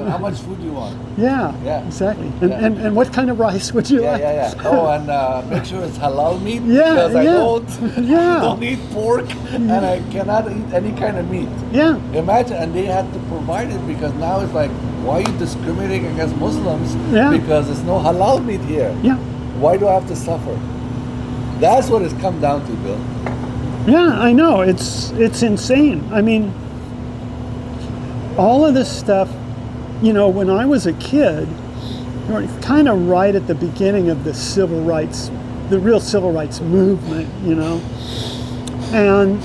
Speaker 3: How much food do you want?
Speaker 2: Yeah. Exactly. And what kind of rice would you like?
Speaker 3: Oh, and make sure it's halal meat,
Speaker 2: because
Speaker 3: I don't eat pork and I cannot eat any kind of meat.
Speaker 2: Yeah.
Speaker 3: Imagine, and they had to provide it because now it's like, why are you discriminating against Muslims? Because there's no halal meat here.
Speaker 2: Yeah.
Speaker 3: Why do I have to suffer? That's what it's come down to, Bill.
Speaker 2: Yeah, I know. It's insane. I mean, all of this stuff, you know, when I was a kid, kind of right at the beginning of the real civil rights movement, you know. And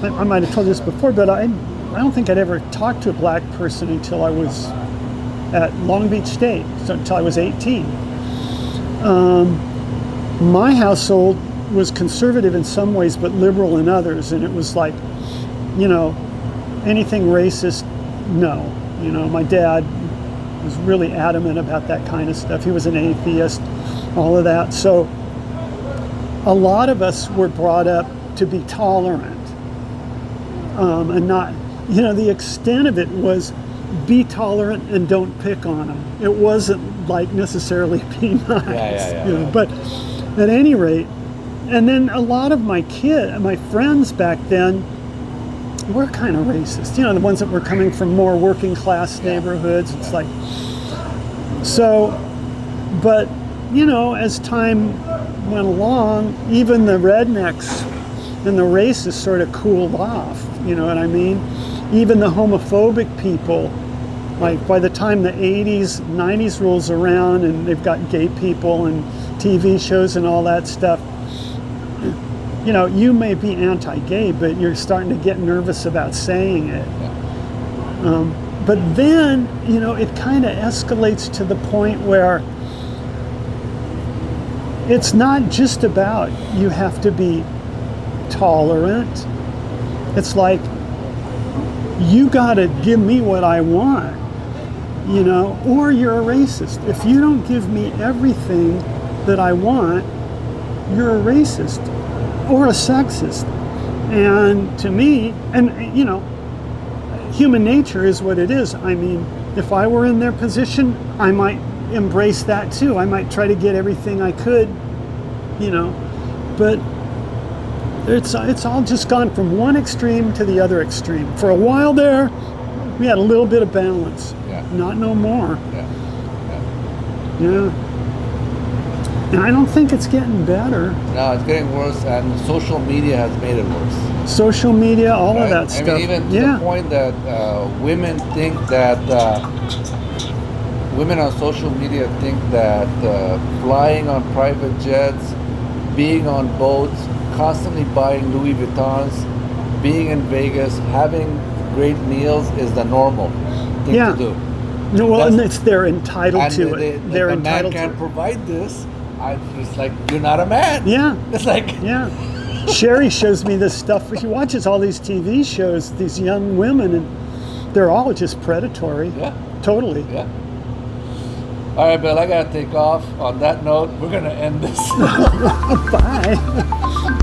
Speaker 2: I might have told you this before, but I don't think I'd ever talked to a black person until I was at Long Beach State, so until I was 18. My household was conservative in some ways, but liberal in others, and it was like, you know, anything racist, no. You know, my dad was really adamant about that kind of stuff. He was an atheist, all of that. So a lot of us were brought up to be tolerant, and not, you know, the extent of it was be tolerant and don't pick on them. It wasn't like necessarily be nice, you know, but at any rate. And then a lot of my friends back then were kind of racist. You know, the ones that were coming from more working class neighborhoods. It's like, so, but, you know, as time went along, even the rednecks and the racists sort of cooled off, you know what I mean? even the homophobic people, like by the time the 80s, 90s rolls around and they've got gay people and TV shows and all that stuff, you know, you may be anti-gay, but you're starting to get nervous about saying it. But then, you know, it kind of escalates to the point where it's not just about you have to be tolerant. It's like, you gotta give me what I want, you know, or you're a racist. If you don't give me everything that I want, you're a racist or a sexist. And to me, and you know, human nature is what it is. I mean, if I were in their position, I might embrace that too. I might try to get everything I could, you know, but it's all just gone from one extreme to the other extreme. For a while there, we had a little bit of balance.
Speaker 3: Yeah.
Speaker 2: Not no more.
Speaker 3: Yeah.
Speaker 2: Yeah. And I don't think it's getting better.
Speaker 3: No, it's getting worse, and social media has made it worse.
Speaker 2: Social media, all
Speaker 3: Right?
Speaker 2: of that stuff.
Speaker 3: I mean, even to the point that women think that women on social media think that flying on private jets, being on boats, constantly buying Louis Vuittons, being in Vegas, having great meals is the normal thing to do.
Speaker 2: No, well,
Speaker 3: That's-
Speaker 2: and they're entitled
Speaker 3: And
Speaker 2: to it. They're
Speaker 3: if a man
Speaker 2: entitled to
Speaker 3: can't
Speaker 2: it.
Speaker 3: provide this, it's like, you're not a man.
Speaker 2: Yeah.
Speaker 3: It's like,
Speaker 2: Yeah. Sherry shows me this stuff. She watches all these TV shows, these young women, and they're all just predatory.
Speaker 3: yeah,
Speaker 2: Totally.
Speaker 3: yeah. All right, Bill, I got to take off. On that note, we're going to end this.
Speaker 2: Bye.